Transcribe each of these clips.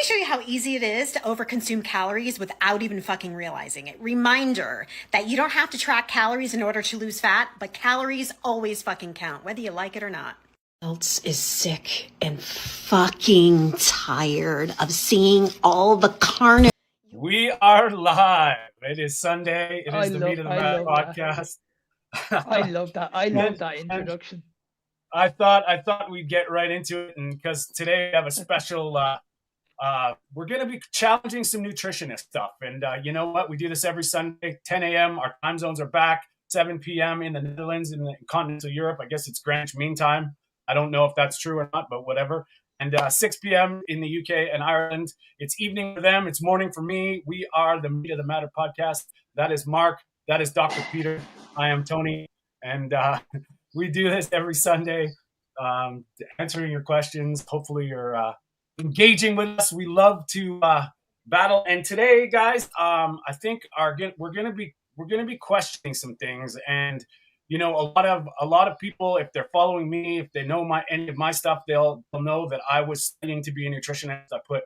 show you how easy it is to overconsume calories without even fucking realizing it. Reminder that you don't have to track calories in order to lose fat, but calories always fucking count, whether you like it or not. Else is sick and fucking tired of seeing all the carnivore. We are live. It is Sunday. It is the Meat of the Matter podcast. I love that. I love that introduction. I thought we'd get right into it, and because today we have a special. We're going to be challenging some nutritionist stuff, and you know what? We do this every Sunday, 10 a.m. Our time zones are back, 7 p.m. in the Netherlands, in the continental Europe. I guess it's Greenwich Mean Time. I don't know if that's true or not, but whatever. And 6 p.m. in the UK and Ireland. It's evening for them. It's morning for me. We are the Meat of the Matter podcast. That is Mark. That is Dr. Peter. I am Tony. And we do this every Sunday, answering your questions. Hopefully you're engaging with us. We love to battle. And today, guys, I think we're gonna be questioning some things. And you know, a lot of people, if they're following me, if they know any of my stuff, they'll know that I was studying to be a nutritionist. I put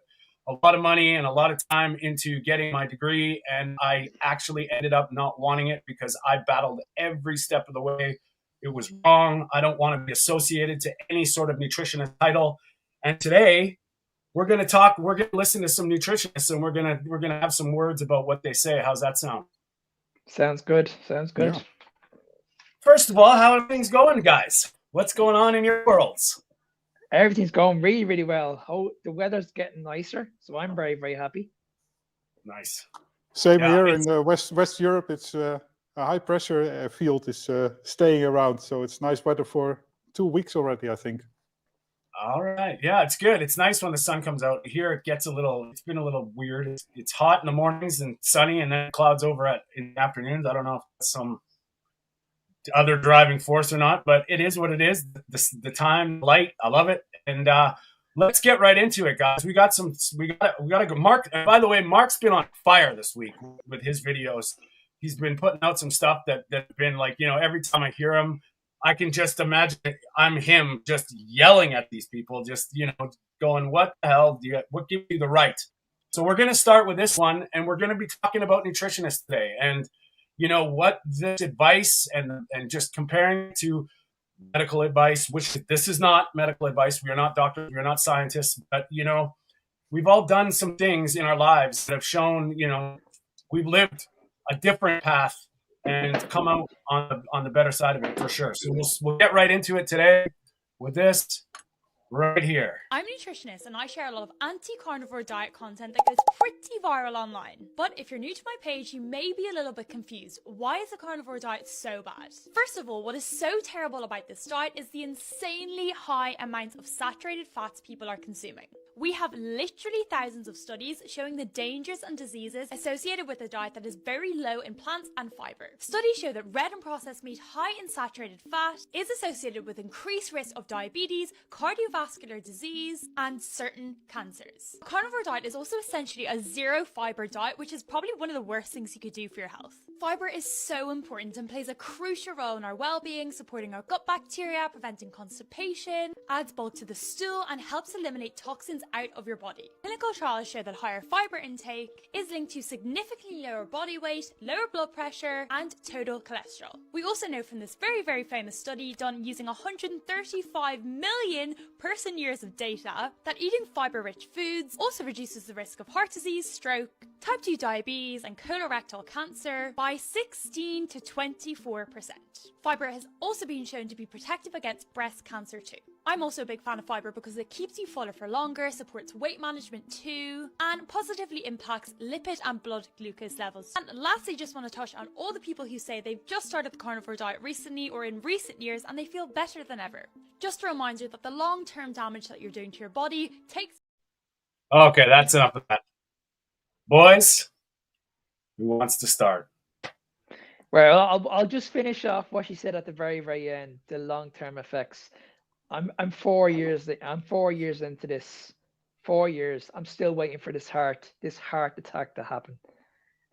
a lot of money and a lot of time into getting my degree, and I actually ended up not wanting it because I battled every step of the way. It was wrong. I don't want to be associated to any sort of nutritionist title. And today we're going to listen to some nutritionists, and we're going to have some words about what they say. How's that sound? Sounds good. Yeah. First of all, how are things going, guys? What's going on in your worlds? Everything's going really, really well. Oh, the weather's getting nicer, so I'm very, very happy. Nice. Same here in West Europe. It's a high pressure field is staying around, so it's nice weather for 2 weeks already, I think. All right. Yeah, it's good. It's nice when the sun comes out. Here it's been a little weird. It's hot in the mornings and sunny, and then clouds over in the afternoons. I don't know if that's some other driving force or not, but it is what it is. The time, light, I love it. And let's get right into it, guys. We got to go. Mark, and by the way, Mark's been on fire this week with his videos. He's been putting out some stuff that's been like, you know, every time I hear him, I can just imagine I'm him just yelling at these people, just, you know, going, what the hell what gives you the right? So we're going to start with this one, and we're going to be talking about nutritionists today. And you know what, this advice and just comparing it to medical advice, which this is not medical advice. We are not doctors. We are not scientists. But, you know, we've all done some things in our lives that have shown, you know, we've lived a different path and come out on the better side of it for sure. So we'll get right into it today with this right here. I'm a nutritionist, and I share a lot of anti-carnivore diet content that goes pretty viral online. But if you're new to my page, you may be a little bit confused. Why is the carnivore diet so bad? First of all, what is so terrible about this diet is the insanely high amounts of saturated fats people are consuming. We have literally thousands of studies showing the dangers and diseases associated with a diet that is very low in plants and fiber. Studies show that red and processed meat high in saturated fat is associated with increased risk of diabetes, cardiovascular disease, and certain cancers. A carnivore diet is also essentially a zero fiber diet, which is probably one of the worst things you could do for your health. Fiber is so important and plays a crucial role in our well-being, supporting our gut bacteria, preventing constipation, adds bulk to the stool, and helps eliminate toxins out of your body. Clinical trials show that higher fiber intake is linked to significantly lower body weight, lower blood pressure, and total cholesterol. We also know from this very, very famous study done using 135 million person-years of data that eating fiber-rich foods also reduces the risk of heart disease, stroke, type 2 diabetes, and colorectal cancer by 16 to 24%. Fiber has also been shown to be protective against breast cancer too. I'm also a big fan of fiber because it keeps you fuller for longer, supports weight management too, and positively impacts lipid and blood glucose levels. And lastly, just want to touch on all the people who say they've just started the carnivore diet recently or in recent years and they feel better than ever. Just a reminder that the long-term damage that you're doing to your body takes... Okay, that's enough of that. Boys, who wants to start? Well, I'll just finish off what she said at the very, very end, the long-term effects. I'm 4 years into this. 4 years. I'm still waiting for this heart attack to happen.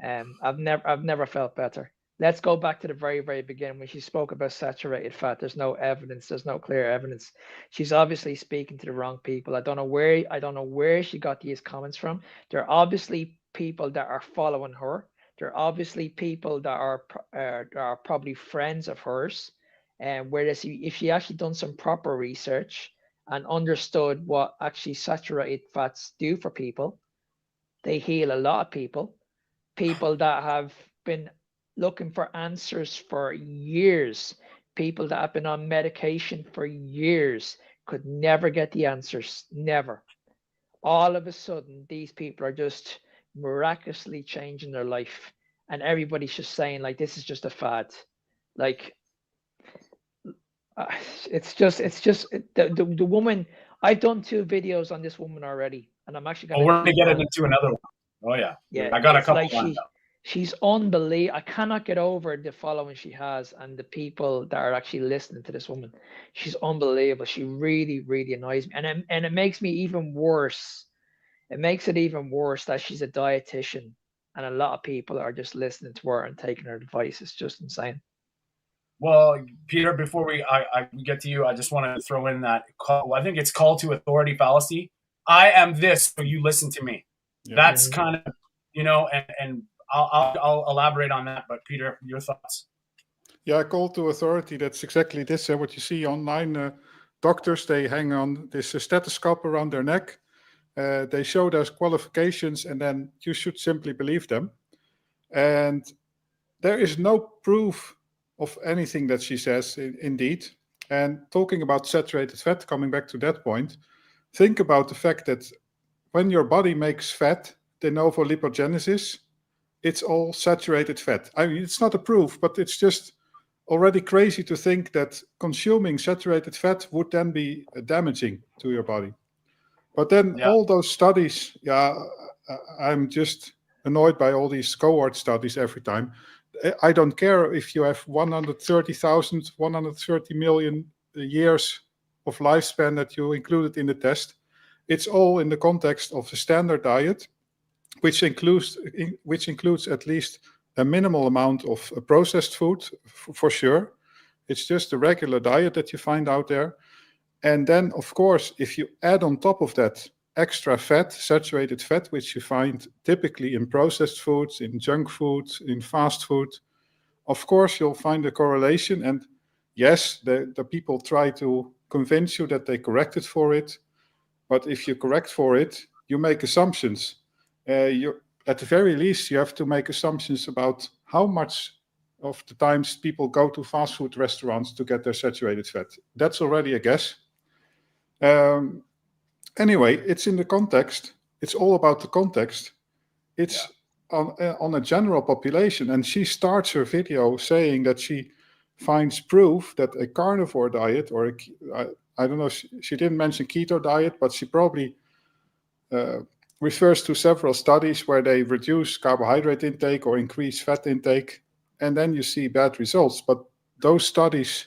I've never felt better. let's go back to the very, very beginning when she spoke about saturated fat. There's no evidence. There's no clear evidence. She's obviously speaking to the wrong people. I don't know where she got these comments from. There are obviously people that are following her. There are obviously people that are probably friends of hers. And whereas if she actually done some proper research and understood what actually saturated fats do for people, they heal a lot of people. People that have been looking for answers for years, people that have been on medication for years could never get the answers, never. All of a sudden, these people are just miraculously changing their life, and everybody's just saying like, this is just a fad. Like, it's just the woman. I've done 2 videos on this woman already, and I'm actually we're gonna get going. into another one. Oh yeah, Yeah, I got a it's couple like lined up. she's unbelievable. I cannot get over the following she has and the people that are actually listening to this woman. She's unbelievable. She really, really annoys me, and it makes me even worse. It makes it even worse that she's a dietitian, and a lot of people are just listening to her and taking her advice. It's just insane. Well, Peter, before we get to you, I just want to throw in that I think it's call to authority fallacy. I am this, so you listen to me. Yeah. That's kind of, and I'll elaborate on that. But Peter, your thoughts? Yeah, call to authority. That's exactly this. What you see online, doctors, they hang on this stethoscope around their neck. They show those qualifications, and then you should simply believe them. And there is no proof of anything that she says, indeed. And talking about saturated fat, coming back to that point, think about the fact that when your body makes fat, de novo lipogenesis, it's all saturated fat. I mean, it's not a proof, but it's just already crazy to think that consuming saturated fat would then be damaging to your body. But then all those studies, I'm just annoyed by all these cohort studies every time. I don't care if you have 130,000, 130 million years of lifespan that you included in the test. It's all in the context of a standard diet, which includes at least a minimal amount of processed food, for sure. It's just a regular diet that you find out there. And then, of course, if you add on top of that extra fat, saturated fat, which you find typically in processed foods, in junk food, in fast food, of course, you'll find a correlation. And yes, the people try to convince you that they corrected for it. But if you correct for it, you make assumptions. At the very least, you have to make assumptions about how much of the times people go to fast food restaurants to get their saturated fat. That's already a guess. Anyway, it's in the context. It's all about the context. It's on a general population. And she starts her video saying that she finds proof that a carnivore diet, or I don't know, she didn't mention keto diet, but she probably refers to several studies where they reduce carbohydrate intake or increase fat intake, and then you see bad results. But those studies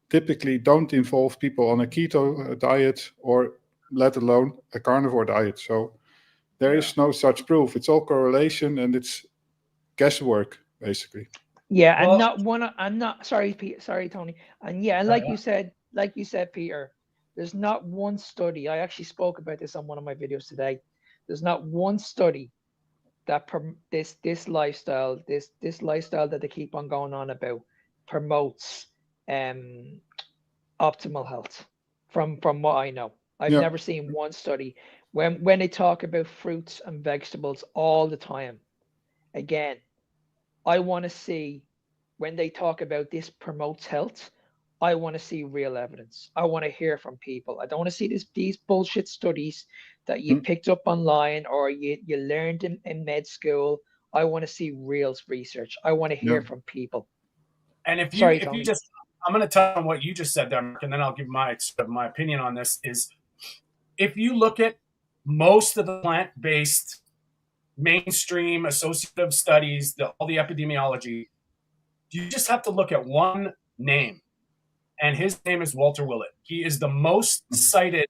typically don't involve people on a keto diet, or let alone a carnivore diet. So there is no such proof. It's all correlation, and it's guesswork, basically. Yeah, I'm not sorry, Tony. And yeah, like you said, Peter, there's not one study. I actually spoke about this on one of my videos today. There's not one study that this lifestyle that they keep on going on about promotes optimal health. From what I know, I've never seen one study when they talk about fruits and vegetables all the time. Again, I want to see when they talk about this promotes health. I want to see real evidence. I want to hear from people. I don't want to see these bullshit studies that you picked up online or you learned in med school. I want to see real research. I want to hear from people. And if you just, I'm going to touch on what you just said there, Mark, and then I'll give my opinion on this. Is if you look at most of the plant-based mainstream associative studies, all the epidemiology, you just have to look at one name, and his name is Walter Willett. He is the most cited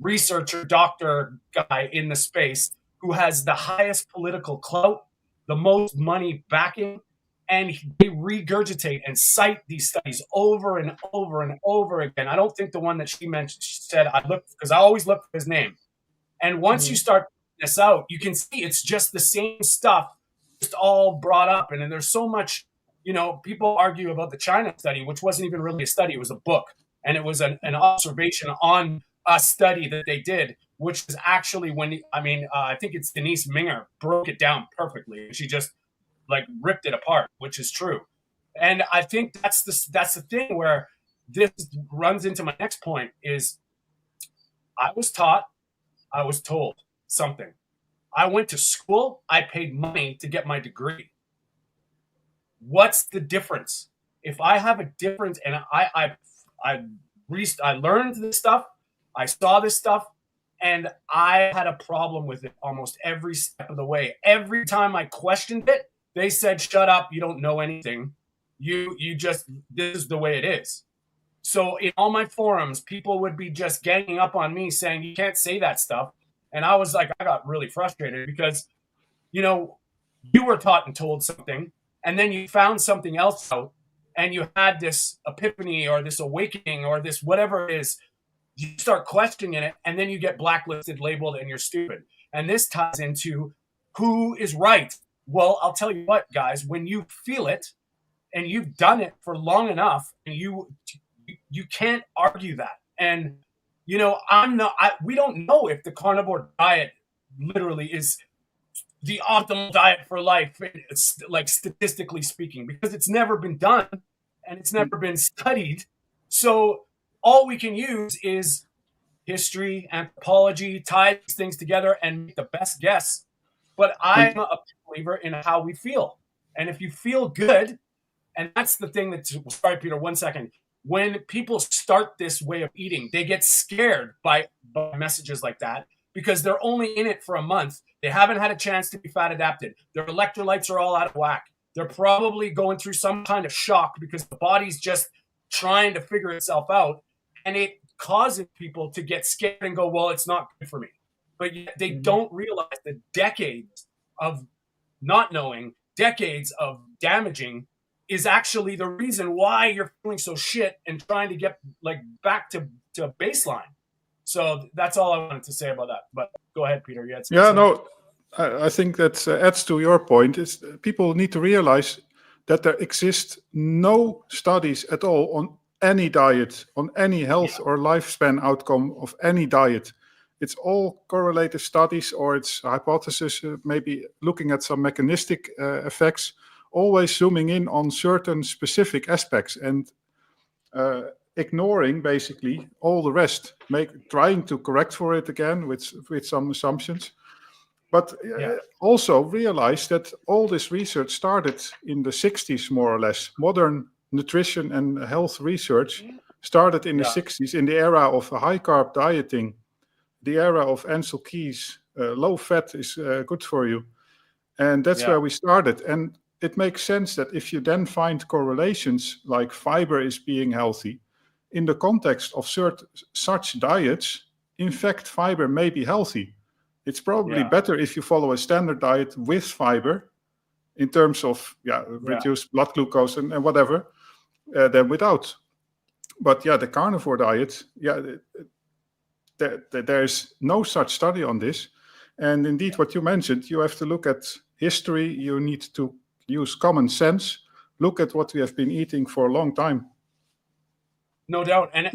researcher, doctor guy in the space who has the highest political clout, the most money backing, and they regurgitate and cite these studies over and over and over again. I don't think the one that she mentioned, she said, I looked, because I always look for his name. And once you start this out, you can see it's just the same stuff, just all brought up. And then there's so much, people argue about the China study, which wasn't even really a study. It was a book. And it was an observation on a study that they did, which is actually I think it's Denise Minger broke it down perfectly. She just ripped it apart, which is true. And I think that's the thing where this runs into my next point is I was told something. I went to school. I paid money to get my degree. What's the difference? If I have a difference and I learned this stuff, I saw this stuff, and I had a problem with it almost every step of the way. Every time I questioned it, they said, shut up, you don't know anything. You just, this is the way it is. So in all my forums, people would be just ganging up on me saying, you can't say that stuff. And I was like, I got really frustrated because, you were taught and told something, and then you found something else out, and you had this epiphany or this awakening or this whatever it is. You start questioning it, and then you get blacklisted, labeled, and you're stupid. And this ties into who is right. Well, I'll tell you what, guys, when you feel it and you've done it for long enough, and you can't argue that. And, we don't know if the carnivore diet literally is the optimal diet for life, it's statistically speaking, because it's never been done and it's never been studied. So all we can use is history, anthropology, tie these things together and make the best guess. But I'm a believer in how we feel. And if you feel good, and that's the thing sorry, Peter, 1 second. When people start this way of eating, they get scared by messages like that because they're only in it for a month. They haven't had a chance to be fat adapted. Their electrolytes are all out of whack. They're probably going through some kind of shock because the body's just trying to figure itself out. And it causes people to get scared and go, well, it's not good for me. But yet they don't realize the decades of not knowing, decades of damaging is actually the reason why you're feeling so shit and trying to get back to baseline. So that's all I wanted to say about that. But go ahead, Peter. You had something. Yeah, no, I think that adds to your point. Is people need to realize that there exist no studies at all on any diet, on any health or lifespan outcome of any diet. It's all correlative studies, or it's hypothesis, maybe looking at some mechanistic effects, always zooming in on certain specific aspects and ignoring basically all the rest, trying to correct for it again with some assumptions. But also realize that all this research started in the 60s, more or less. Modern nutrition and health research started in the 60s, in the era of high-carb dieting, the era of Ansel Keys. Low fat is good for you. And that's where we started. And it makes sense that if you then find correlations like fiber is being healthy, in the context of such diets, in fact, fiber may be healthy. It's probably better if you follow a standard diet with fiber in terms of reduced blood glucose and whatever than without. But the carnivore diet, there's no such study on this. And indeed, what you mentioned, you have to look at history. You need to use common sense. Look at what we have been eating for a long time. No doubt. And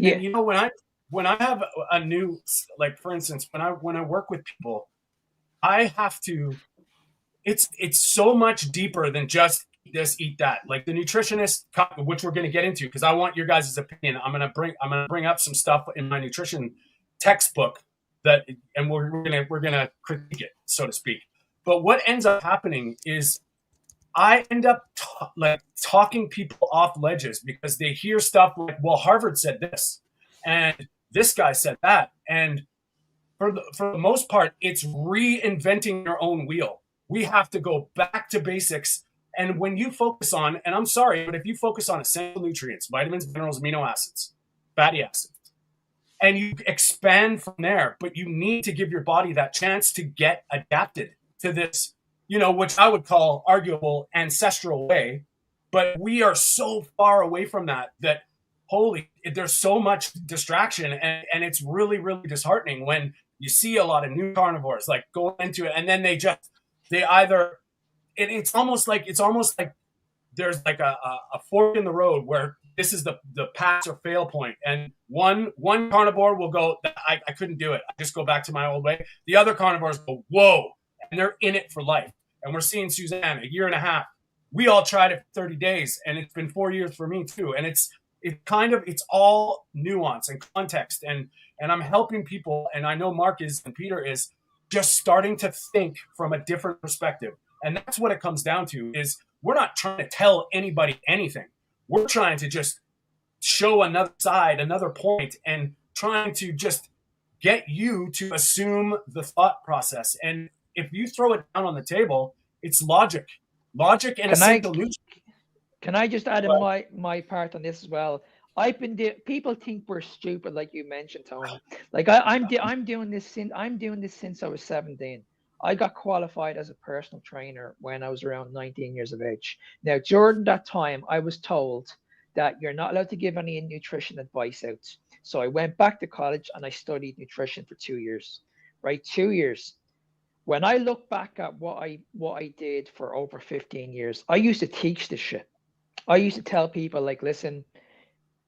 when I have a new, for instance, when I work with people, I have to, it's so much deeper than just eat this, eat that. Like the nutritionist, which we're going to get into, because I want your guys' opinion. I'm going to bring up some stuff in my nutrition textbook and we're going to critique it, so to speak. But what ends up happening is I end up talking people off ledges because they hear stuff like, well, Harvard said this and this guy said that. And for the most part, it's reinventing your own wheel. We have to go back to basics. And when you focus on, and I'm sorry, but if you focus on essential nutrients, vitamins, minerals, amino acids, fatty acids, and you expand from there, but you need to give your body that chance to get adapted to this, which I would call arguable ancestral way But we are so far away from that there's so much distraction, and it's really, really disheartening when you see a lot of new carnivores like go into it, and then it's almost like there's like a fork in the road where this is the pass or fail point, and one carnivore will go, I couldn't do it, I just go back to my old way. The other carnivores go, whoa, and they're in it for life. And we're seeing Suzanne, a year and a half. We all tried it for 30 days, and it's been 4 years for me too. And it's all nuance and context, and I'm helping people, and I know Mark is and Peter is just starting to think from a different perspective. And that's what it comes down to, is we're not trying to tell anybody anything. We're trying to just show another side, another point, and trying to just get you to assume the thought process. And if you throw it down on the table, it's logic and essential nutrients. Can I just add in my part on this as well? People think we're stupid, like you mentioned, Tony. Like I'm doing this since I was 17. I got qualified as a personal trainer when I was around 19 years of age. Now, during that time, I was told that you're not allowed to give any nutrition advice out. So I went back to college and I studied nutrition for 2 years, right? 2 years. When I look back at what I did for over 15 years, I used to teach this shit. I used to tell people, like, listen,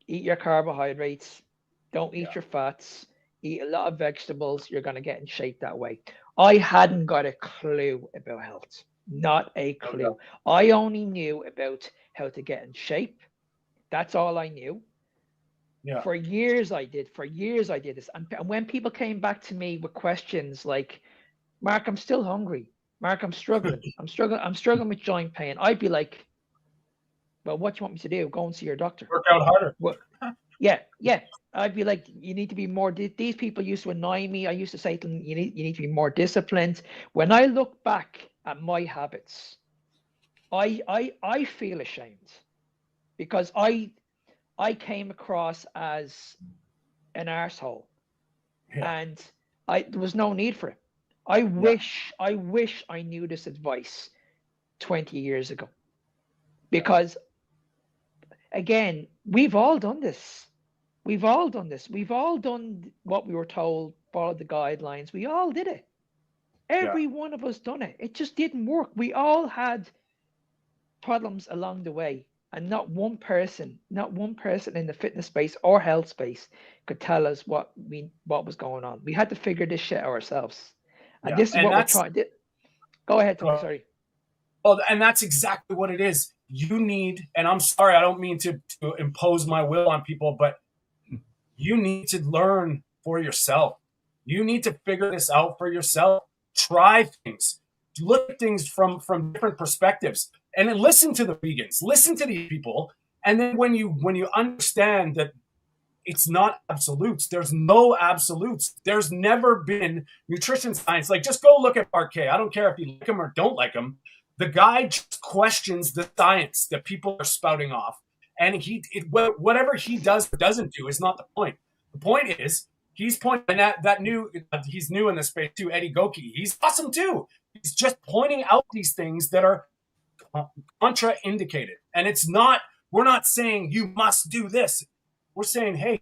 eat your carbohydrates, don't eat your fats, eat a lot of vegetables, you're going to get in shape that way. I hadn't got a clue about health, not a clue. Okay. I only knew about how to get in shape. That's all I knew. Yeah. For years I did this. And when people came back to me with questions like, Mark, I'm still hungry. Mark, I'm struggling. I'm struggling with joint pain. I'd be like, well, what do you want me to do? Go and see your doctor. Work out harder. Well, yeah. I'd be like, you need to be more. These people used to annoy me. I used to say to them, you need to be more disciplined. When I look back at my habits, I feel ashamed because I came across as an arsehole, and there was no need for it. I wish I knew this advice 20 years ago, because again, we've all done this. We've all done what we were told, followed the guidelines. We all did it. Every one of us done it. It just didn't work. We all had problems along the way, and not one person in the fitness space or health space could tell us what was going on. We had to figure this shit ourselves. And this is what we're trying to do. Go ahead, Tony. Sorry. Well, and that's exactly what it is. You need, and I'm sorry, I don't mean to impose my will on people, but you need to learn for yourself. You need to figure this out for yourself. Try things. Look at things from different perspectives, and then listen to the vegans. Listen to these people, and then when you understand that it's not absolutes. There's no absolutes. There's never been nutrition science. Like, just go look at Parquet. I don't care if you like him or don't like him. The guy just questions the science that people are spouting off. And whatever he does or doesn't do is not the point. The point is, he's pointing at he's new in this space too, Eddie Goki. He's awesome too. He's just pointing out these things that are contraindicated. And we're not saying you must do this. We're saying, hey,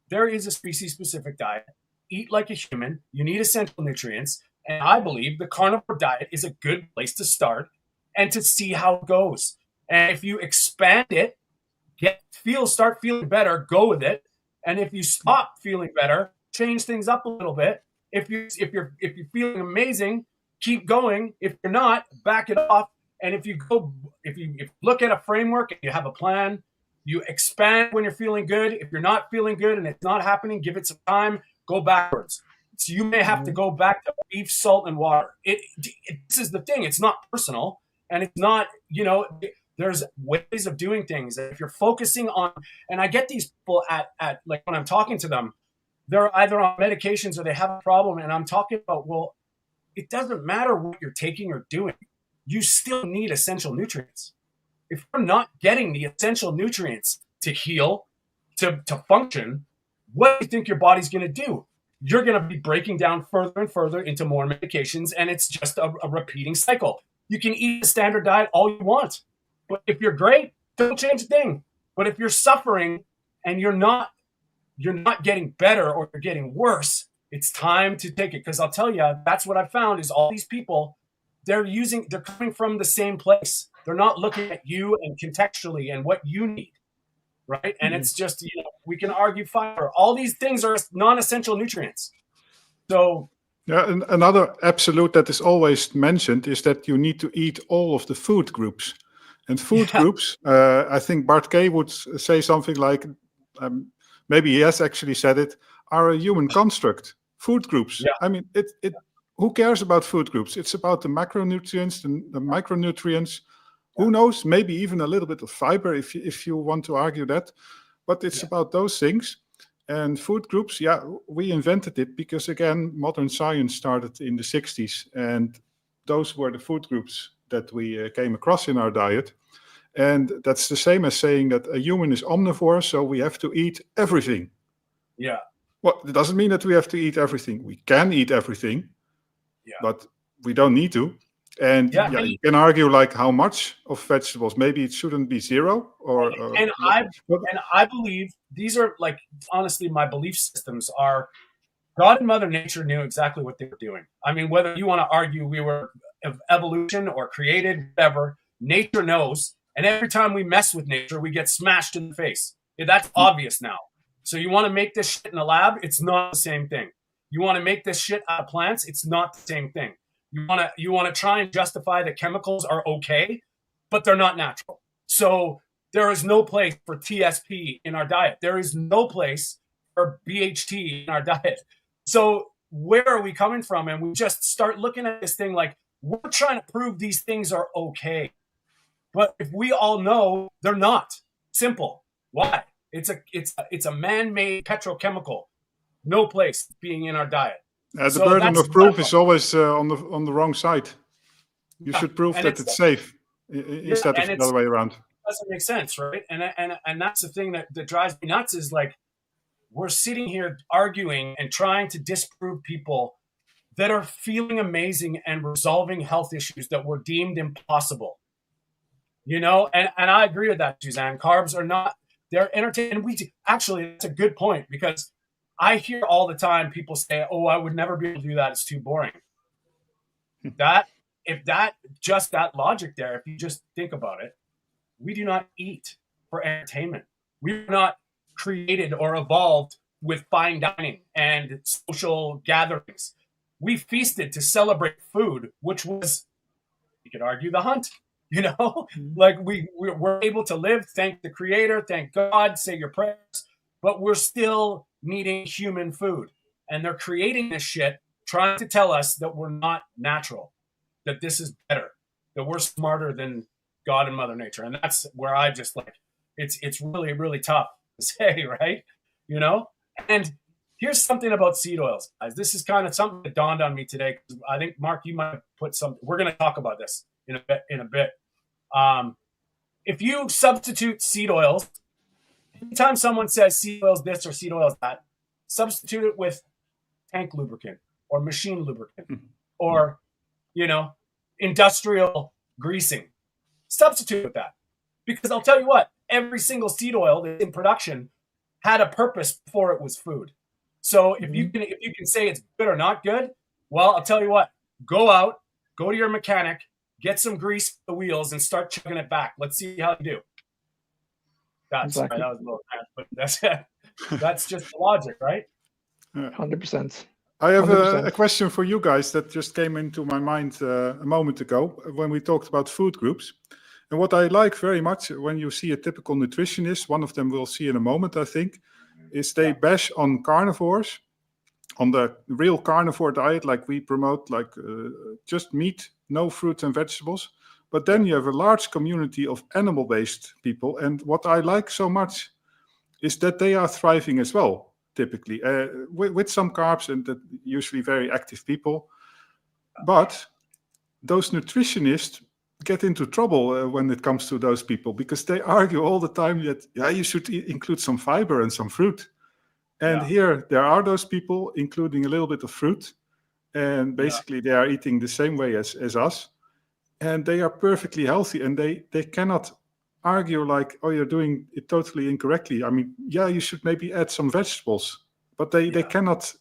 there is a species-specific diet. Eat like a human. You need essential nutrients. And I believe the carnivore diet is a good place to start and to see how it goes. And if you expand it, start feeling better, go with it. And if you stop feeling better, change things up a little bit. If you're feeling amazing, keep going. If you're not, back it off. And if you look at a framework and you have a plan, you expand when you're feeling good. If you're not feeling good and it's not happening, give it some time, go backwards. So you may have to go back to beef, salt, and water. This is the thing. It's not personal, and it's not, there's ways of doing things. If you're focusing on, and I get these people at like when I'm talking to them, they're either on medications or they have a problem. And I'm talking about, well, it doesn't matter what you're taking or doing. You still need essential nutrients. If you're not getting the essential nutrients to heal, to function, what do you think your body's going to do? You're going to be breaking down further and further into more medications, and it's just a repeating cycle. You can eat a standard diet all you want, but if you're great, don't change a thing. But if you're suffering and you're not getting better or you're getting worse, it's time to take it. Because I'll tell you, that's what I found is all these people, they're coming from the same place. They're not looking at you and contextually and what you need, right? And it's just, we can argue fiber. All these things are non-essential nutrients. So yeah, and another absolute that is always mentioned is that you need to eat all of the food groups. And food groups, I think Bart K would say something like, maybe he has actually said it, are a human construct. Food groups. Yeah. I mean, who cares about food groups? It's about the macronutrients and the micronutrients. Yeah. Who knows? Maybe even a little bit of fiber if you want to argue that. But it's about those things. And food groups, we invented it because, again, modern science started in the 60s. And those were the food groups that we came across in our diet. And that's the same as saying that a human is omnivore, so we have to eat everything. Yeah. Well, it doesn't mean that we have to eat everything. We can eat everything, but we don't need to. And you can argue like how much of vegetables. Maybe it shouldn't be zero. I believe these are like, honestly, my belief systems are God and Mother Nature knew exactly what they were doing. I mean, whether you want to argue we were of evolution or created, whatever, nature knows. And every time we mess with nature, we get smashed in the face. That's obvious now. So you want to make this shit in a lab? It's not the same thing. You want to make this shit out of plants? It's not the same thing. You want to try and justify that chemicals are okay, but they're not natural. So there is no place for TSP in our diet. There is no place for BHT in our diet. So where are we coming from? And we just start looking at this thing like we're trying to prove these things are okay. But if we all know they're not. Simple. Why? It's a man-made petrochemical. No place being in our diet. The burden of proof is always on the wrong side. You should prove that it's safe instead of the other way around. Doesn't make sense, right? And that's the thing that drives me nuts is like we're sitting here arguing and trying to disprove people that are feeling amazing and resolving health issues that were deemed impossible. And I agree with that, Suzanne. Carbs are not, they're entertaining. Actually, that's a good point because I hear all the time people say, oh, I would never be able to do that. It's too boring. If that logic there, if you just think about it, we do not eat for entertainment. We're not created or evolved with fine dining and social gatherings. We feasted to celebrate food, which was, you could argue, the hunt. Like we're able to live, thank the Creator, thank God, say your prayers, but we're still needing human food. And they're creating this shit, trying to tell us that we're not natural, that this is better, that we're smarter than God and Mother Nature. And that's where I just like, it's really, really tough to say, right? And here's something about seed oils, guys. This is kind of something that dawned on me today. I think, Mark, you might have put something, we're going to talk about this in a bit. If you substitute seed oils, anytime someone says seed oils this or seed oils that, substitute it with tank lubricant or machine lubricant or, industrial greasing. Substitute with that. Because I'll tell you what, every single seed oil that's in production had a purpose before it was food. So if you can say it's good or not good, well, I'll tell you what, go to your mechanic, get some grease for the wheels and start chugging it back. Let's see how you do. Sorry, that was a little bad, but that's just the logic, right? 100%. I have a question for you guys that just came into my mind a moment ago when we talked about food groups. And what I like very much when you see a typical nutritionist, one of them we'll see in a moment, I think, is they bash on carnivores, on the real carnivore diet like we promote, like just meat, no fruits and vegetables. But then you have a large community of animal-based people. And what I like so much is that they are thriving as well, typically, with some carbs and that usually very active people. But those nutritionists get into trouble when it comes to those people because they argue all the time that, you should include some fiber and some fruit. And here there are those people, including a little bit of fruit. And basically they are eating the same way as us. And they are perfectly healthy and they cannot argue like, oh, you're doing it totally incorrectly. I mean, yeah, you should maybe add some vegetables, but they cannot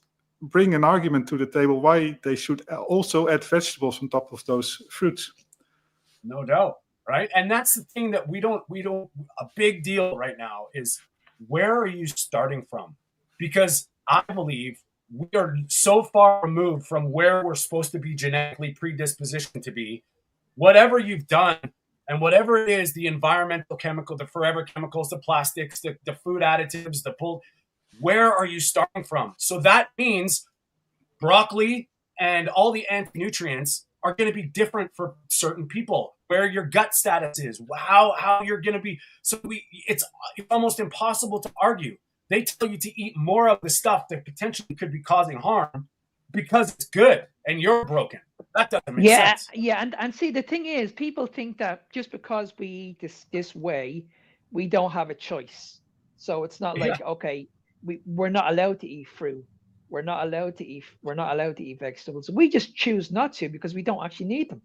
bring an argument to the table why they should also add vegetables on top of those fruits. No doubt, right? And that's the thing that we don't, a big deal right now is, where are you starting from? Because I believe we are so far removed from where we're supposed to be genetically predispositioned to be. Whatever you've done and whatever it is, the environmental chemical, the forever chemicals, the plastics, the food additives, where are you starting from? So that means broccoli and all the anti-nutrients are going to be different for certain people, where your gut status is, how you're going to be. So it's almost impossible to argue. They tell you to eat more of the stuff that potentially could be causing harm because it's good and you're broken. That doesn't make sense. Yeah, and see, the thing is, people think that just because we eat this way, we don't have a choice. So it's not like, okay, we're not allowed to eat fruit. We're not allowed to eat vegetables. We just choose not to because we don't actually need them.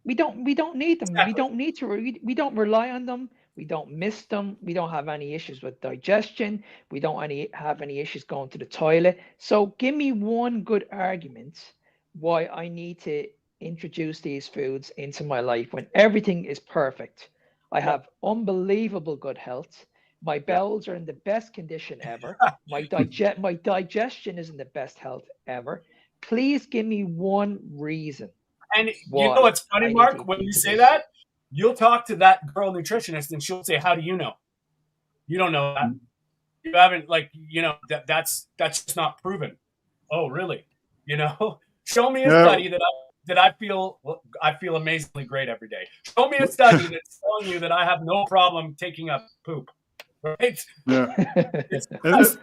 We don't need them. Exactly. We don't need to. We don't rely on them. We don't miss them. We don't have any issues with digestion. We don't have any issues going to the toilet. So give me one good argument why I need to introduce these foods into my life when everything is perfect. I have unbelievable good health. My bowels are in the best condition ever. My digestion is in the best health ever. Please give me one reason. And you know what's funny, Mark? When you say that, you'll talk to that girl nutritionist and she'll say, how do you know? You don't know that. You haven't, that's just not proven. Oh, really? Show me a study that I feel amazingly great every day. Show me a study that's telling you that I have no problem taking a poop. Right? Yeah.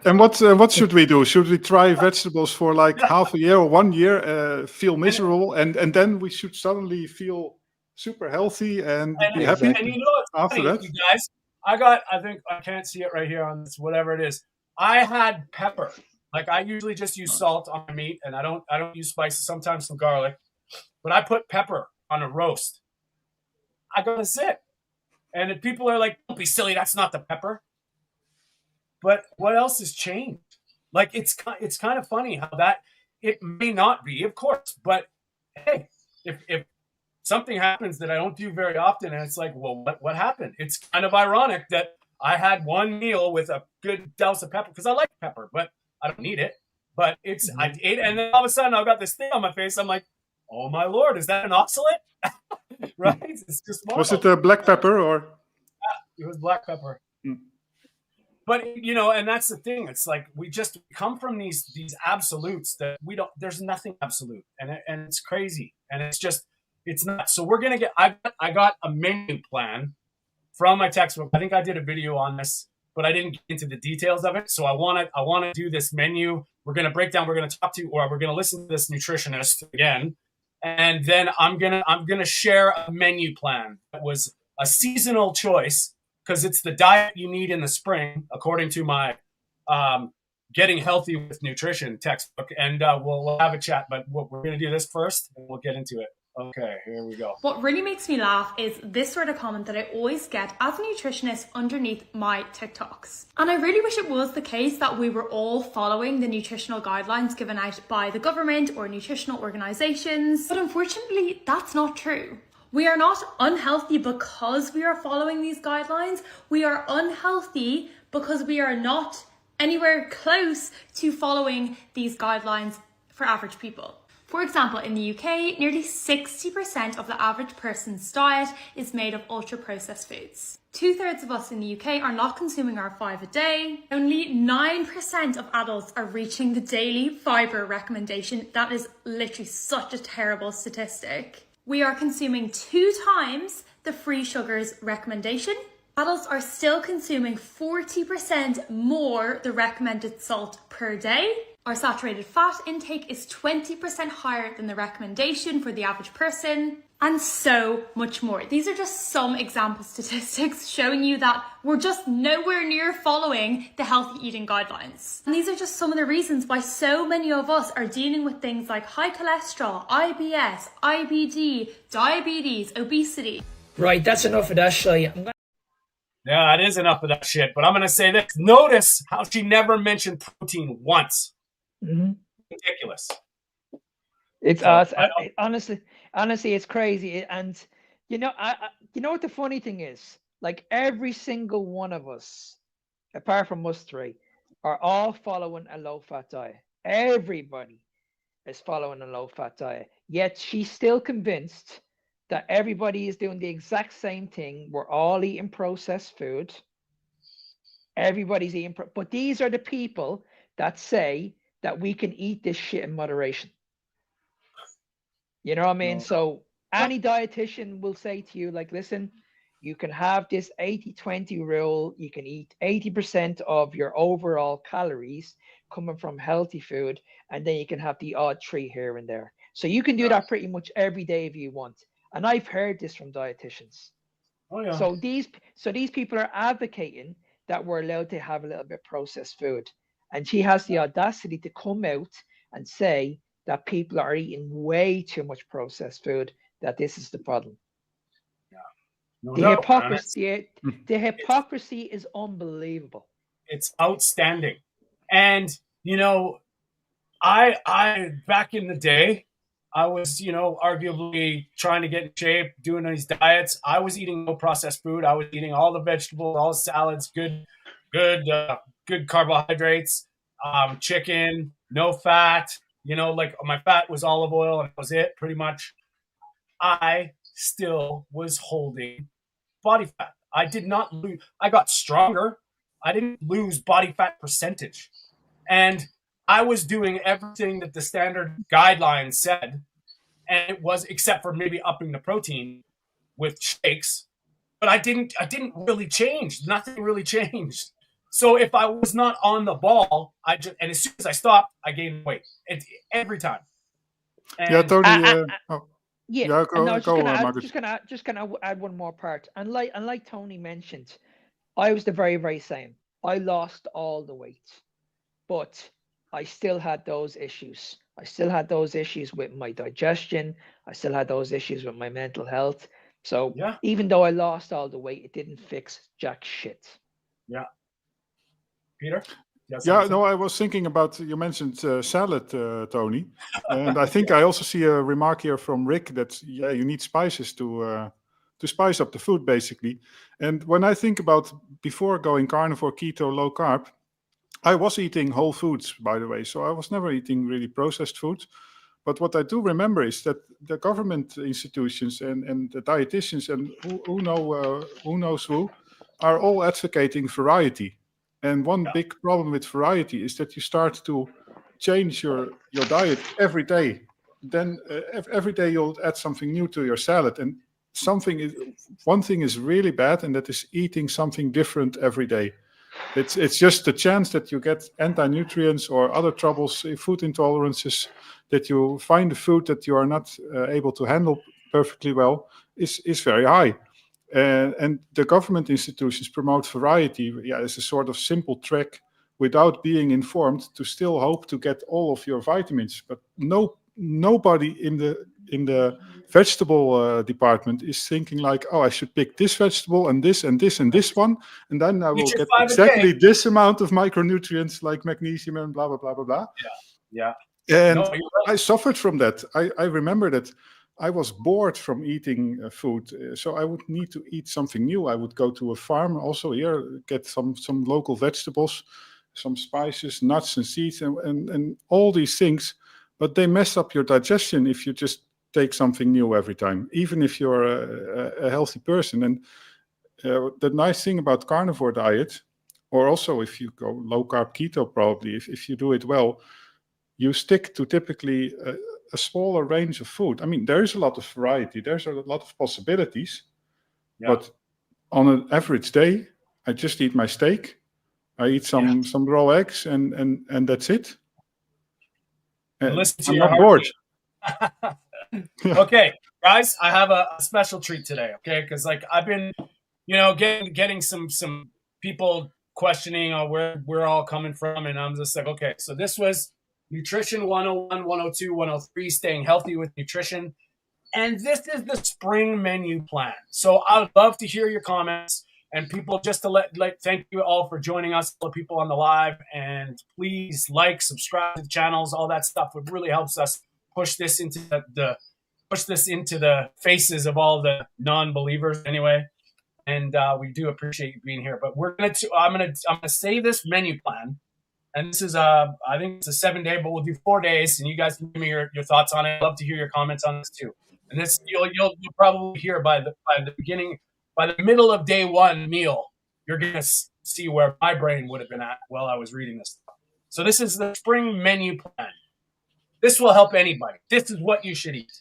And what should we do? Should we try vegetables for like half a year or 1 year, feel miserable, and then we should suddenly feel super healthy and be happy? And you know what's after funny, that? you guys? I think I can't see it right here on this, whatever it is. I had pepper. Like, I usually just use salt on my meat, and I don't use spices, sometimes some garlic, but I put pepper on a roast. I got sick. And if people are like, don't be silly, that's not the pepper. But what else has changed? Like, it's kind of funny how that, it may not be, of course, but hey, if something happens that I don't do very often, and it's like, well, what happened? It's kind of ironic that I had one meal with a good douse of pepper, because I like pepper, but I don't need it. But I ate it, and then all of a sudden I've got this thing on my face. I'm like, oh my Lord, is that an oxalate? Right? It's just wild. Was it black pepper or? It was black pepper. But, and that's the thing. It's like, we just come from these absolutes that there's nothing absolute. And it's crazy. And it's not. So we're going to I got a menu plan from my textbook. I think I did a video on this, but I didn't get into the details of it. So I want to do this menu. We're going to break down, we're going to talk to, or we're going to listen to this nutritionist again. And then I'm going to share a menu plan that was a seasonal choice, because it's the diet you need in the spring, according to my Getting Healthy with Nutrition textbook. And we'll have a chat, but we're going to do this first, and we'll get into it. Okay, here we go. What really makes me laugh is this sort of comment that I always get as a nutritionist underneath my TikToks. And I really wish it was the case that we were all following the nutritional guidelines given out by the government or nutritional organizations. But unfortunately, that's not true. We are not unhealthy because we are following these guidelines. We are unhealthy because we are not anywhere close to following these guidelines for average people. For example, in the UK, nearly 60% of the average person's diet is made of ultra-processed foods. 2/3 of us in the UK are not consuming our 5 a day. Only 9% of adults are reaching the daily fibre recommendation. That is literally such a terrible statistic. We are consuming 2 times the free sugars recommendation. Adults are still consuming 40% more the recommended salt per day. Our saturated fat intake is 20% higher than the recommendation for the average person, and so much more. These are just some example statistics showing you that we're just nowhere near following the healthy eating guidelines. And these are just some of the reasons why so many of us are dealing with things like high cholesterol, IBS, IBD, diabetes, obesity. Right, that's enough of that, Shay. Yeah, it is enough of that shit. But I'm going to say this. Notice how she never mentioned protein once. Mhm. Ridiculous. It's So, us. I don't- Honestly, it's crazy. And you know, you know what the funny thing is? Like every single one of us, apart from us three, are all following a low-fat diet. Everybody is following a low-fat diet. Yet she's still convinced that everybody is doing the exact same thing. We're all eating processed food. Everybody's eating, but these are the people that say that we can eat this shit in moderation. You know what I mean? No. So any dietitian will say to you, like, listen, you can have this 80-20 rule. You can eat 80% of your overall calories coming from healthy food, and then you can have the odd treat here and there. So you can do that pretty much every day if you want. And I've heard this from dietitians. Oh, yeah. So these people are advocating that we're allowed to have a little bit processed food. And she has the audacity to come out and say that people are eating way too much processed food, that this is the problem. No The doubt, man. hypocrisy is unbelievable. It's outstanding. And, you know, I back in the day, I was, you know, arguably trying to get in shape, doing these diets. I was eating no processed food. I was eating all the vegetables, all the salads, good carbohydrates, chicken, no fat. You know, like my fat was olive oil, and that was it, pretty much. I still was holding body fat. I did not lose. I got stronger. I didn't lose body fat percentage. And I was doing everything that the standard guidelines said, and it was except for maybe upping the protein with shakes. But I didn't really change. Nothing really changed. So if I was not on the ball, and as soon as I stopped, I gained weight. Every time. And Yeah, Tony. Yeah, Yeah, and I go, was Margaret. just gonna add one more part. And like Tony mentioned, I was the very same. I lost all the weight, but I still had those issues. I still had those issues with my digestion. I still had those issues with my mental health. So yeah, even though I lost all the weight, it didn't fix jack shit. yeah. Peter? Yeah, no, I was thinking about, you mentioned salad, Tony. And I think I also see a remark here from Rick that, yeah, you need spices to spice up the food, basically. And when I think about before going carnivore, keto, low carb, I was eating whole foods, by the way. So I was never eating really processed food. But what I do remember is that the government institutions and the dietitians and who knows who are all advocating variety. And one big problem with variety is that you start to change your diet every day. Then every day you'll add something new to your salad. And one thing is really bad, and that is eating something different every day. It's just the chance that you get anti-nutrients or other troubles, food intolerances, that you find a food that you are not able to handle perfectly well is very high. And the government institutions promote variety, as a sort of simple trick without being informed to still hope to get all of your vitamins. But nobody in the vegetable department is thinking like, oh, I should pick this vegetable and this and this and this one, and then I will get exactly this amount of micronutrients like magnesium and blah blah blah blah blah. Yeah. And No, you're right. I suffered from that. I remember that I was bored from eating food, so I would need to eat something new. I would go to a farm also here, get some local vegetables, some spices, nuts and seeds, and all these things. But they mess up your digestion if you just take something new every time, even if you're a healthy person. And the nice thing about carnivore diet, or also if you go low carb keto, probably if you do it well, you stick to typically a smaller range of food. I mean, there is a lot of variety. There's a lot of possibilities. Yeah. But on an average day, I just eat my steak. I eat some raw eggs, and that's it. And listen to I'm your not bored. Okay, guys, I have a special treat today. Okay, because like I've been, you know, getting some people questioning where we're all coming from, and I'm just like, okay, so this was Nutrition 101, 102, 103, staying healthy with nutrition. And this is the spring menu plan. So I would love to hear your comments. And people, just to thank you all for joining us, all the people on the live, and please like, subscribe to the channels, all that stuff. It really helps us push this into the faces of all the non-believers anyway. And we do appreciate you being here. But I'm gonna save this menu plan, and this is I think it's a 7-day, but we'll do 4 days, and you guys can give me your thoughts on it. I'd love to hear your comments on this too. And this you'll probably hear by the beginning. By the middle of day 1 meal, you're going to see where my brain would have been at while I was reading this stuff. So this is the spring menu plan. This will help anybody. This is what you should eat.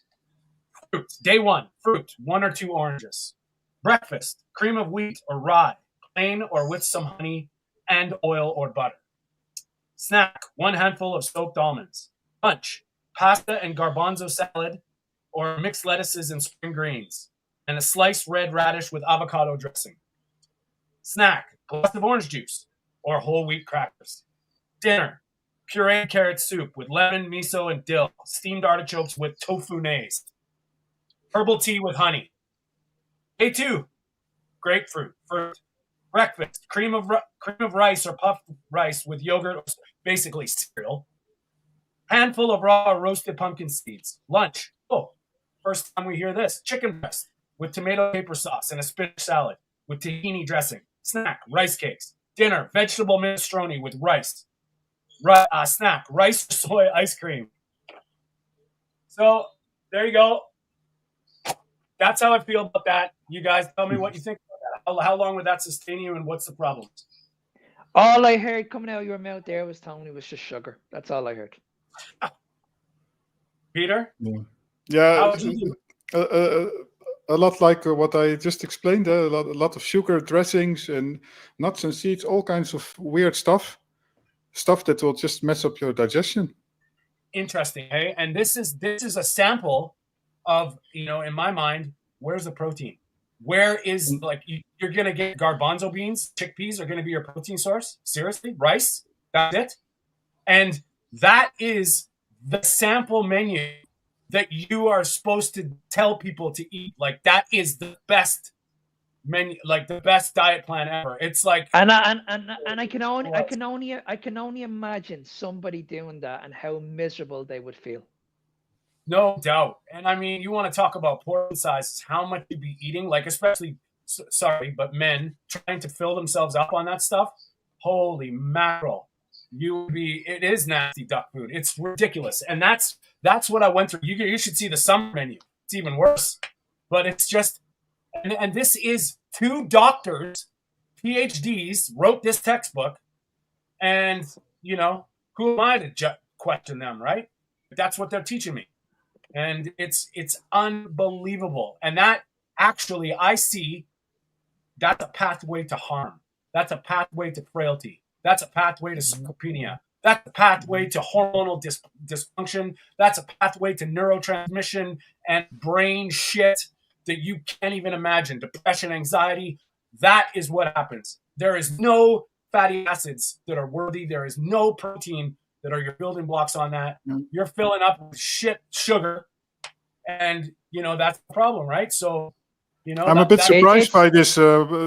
Fruit. Day 1, fruit, 1 or 2 oranges. Breakfast, cream of wheat or rye, plain or with some honey and oil or butter. Snack, 1 handful of soaked almonds. Lunch, pasta and garbanzo salad or mixed lettuces and spring greens, and a sliced red radish with avocado dressing. Snack, glass of orange juice or whole wheat crackers. Dinner, pureed carrot soup with lemon, miso, and dill. Steamed artichokes with tofu nays. Herbal tea with honey. Day 2, grapefruit, fruit. Breakfast, cream of rice or puffed rice with yogurt, basically cereal. Handful of raw or roasted pumpkin seeds. Lunch, first time we hear this, chicken breast with tomato paper sauce and a spinach salad with tahini dressing. Snack, rice cakes. Dinner, vegetable minestrone with rice. Snack, rice or soy ice cream. So there you go. That's how I feel about that. You guys tell me what you think about that. How long would that sustain you, and what's the problem? All I heard coming out of your mouth there was telling me it was just sugar. That's all I heard. Peter? Yeah, a lot like what I just explained. A lot of sugar, dressings, and nuts and seeds, all kinds of weird stuff that will just mess up your digestion. Interesting, hey? And this is a sample of, in my mind, where's the protein? Where is, you're going to get garbanzo beans, chickpeas are going to be your protein source? Seriously? Rice? That's it? And that is the sample menu that you are supposed to tell people to eat. Like, that is the best menu, like the best diet plan ever. It's like, and I can only imagine somebody doing that and how miserable they would feel. No doubt. And I mean, you want to talk about portion sizes, how much you'd be eating, like, especially, but men trying to fill themselves up on that stuff. Holy mackerel. It is nasty duck food. It's ridiculous. And that's what I went through. You should see the summer menu. It's even worse. But it's just, and this is 2 doctors, PhDs, wrote this textbook. And, who am I to question them, right? But that's what they're teaching me. And it's unbelievable. And that actually, I see, that's a pathway to harm. That's a pathway to frailty. That's a pathway to sarcopenia. That's a pathway to hormonal dysfunction. That's a pathway to neurotransmission and brain shit that you can't even imagine. Depression, anxiety. That is what happens. There is no fatty acids that are worthy. There is no protein that are your building blocks on that. You're filling up with shit sugar. And, that's the problem, right? So, I'm a bit surprised by this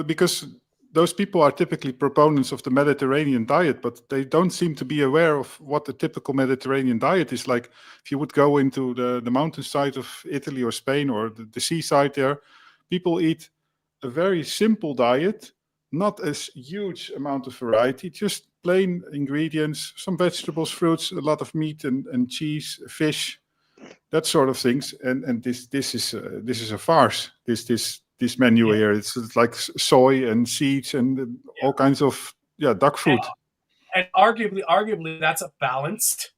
because those people are typically proponents of the Mediterranean diet, but they don't seem to be aware of what the typical Mediterranean diet is like. If you would go into the mountainside of Italy or Spain or the seaside there, people eat a very simple diet, not a huge amount of variety, just plain ingredients, some vegetables, fruits, a lot of meat and cheese, fish, that sort of things. And this is a farce. This menu here, it's like soy and seeds and all kinds of duck food. And arguably that's a balanced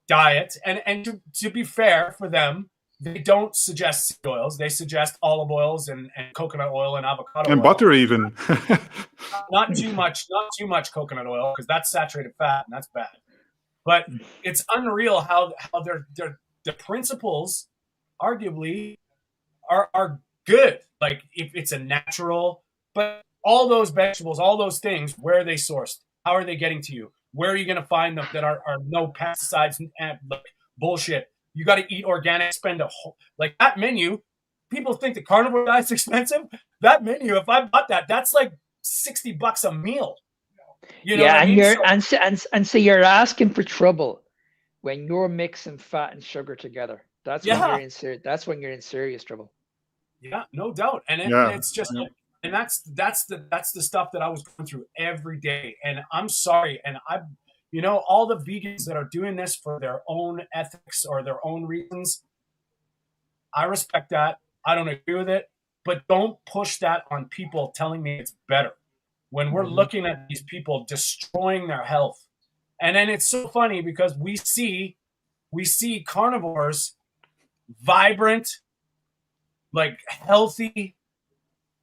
diet. And to be fair for them, they don't suggest seed oils. They suggest olive oils and coconut oil and avocado and oil. Butter even. not too much coconut oil, because that's saturated fat and that's bad. But it's unreal how the principles arguably are good. Like, if it's a natural, but all those vegetables, all those things, where are they sourced? How are they getting to you? Where are you going to find them that are no pesticides and bullshit? You got to eat organic, spend like that menu people think the carnivore diet's expensive. That menu, if I bought that, that's like $60 a meal. You know what I mean? So you're asking for trouble when you're mixing fat and sugar together. That's when you're in serious trouble. Yeah, no doubt. And it's just and that's the stuff that I was going through every day. And I'm sorry. And all the vegans that are doing this for their own ethics or their own reasons, I respect that. I don't agree with it, but don't push that on people telling me it's better when we're looking at these people destroying their health. And then it's so funny because we see carnivores, vibrant, like healthy,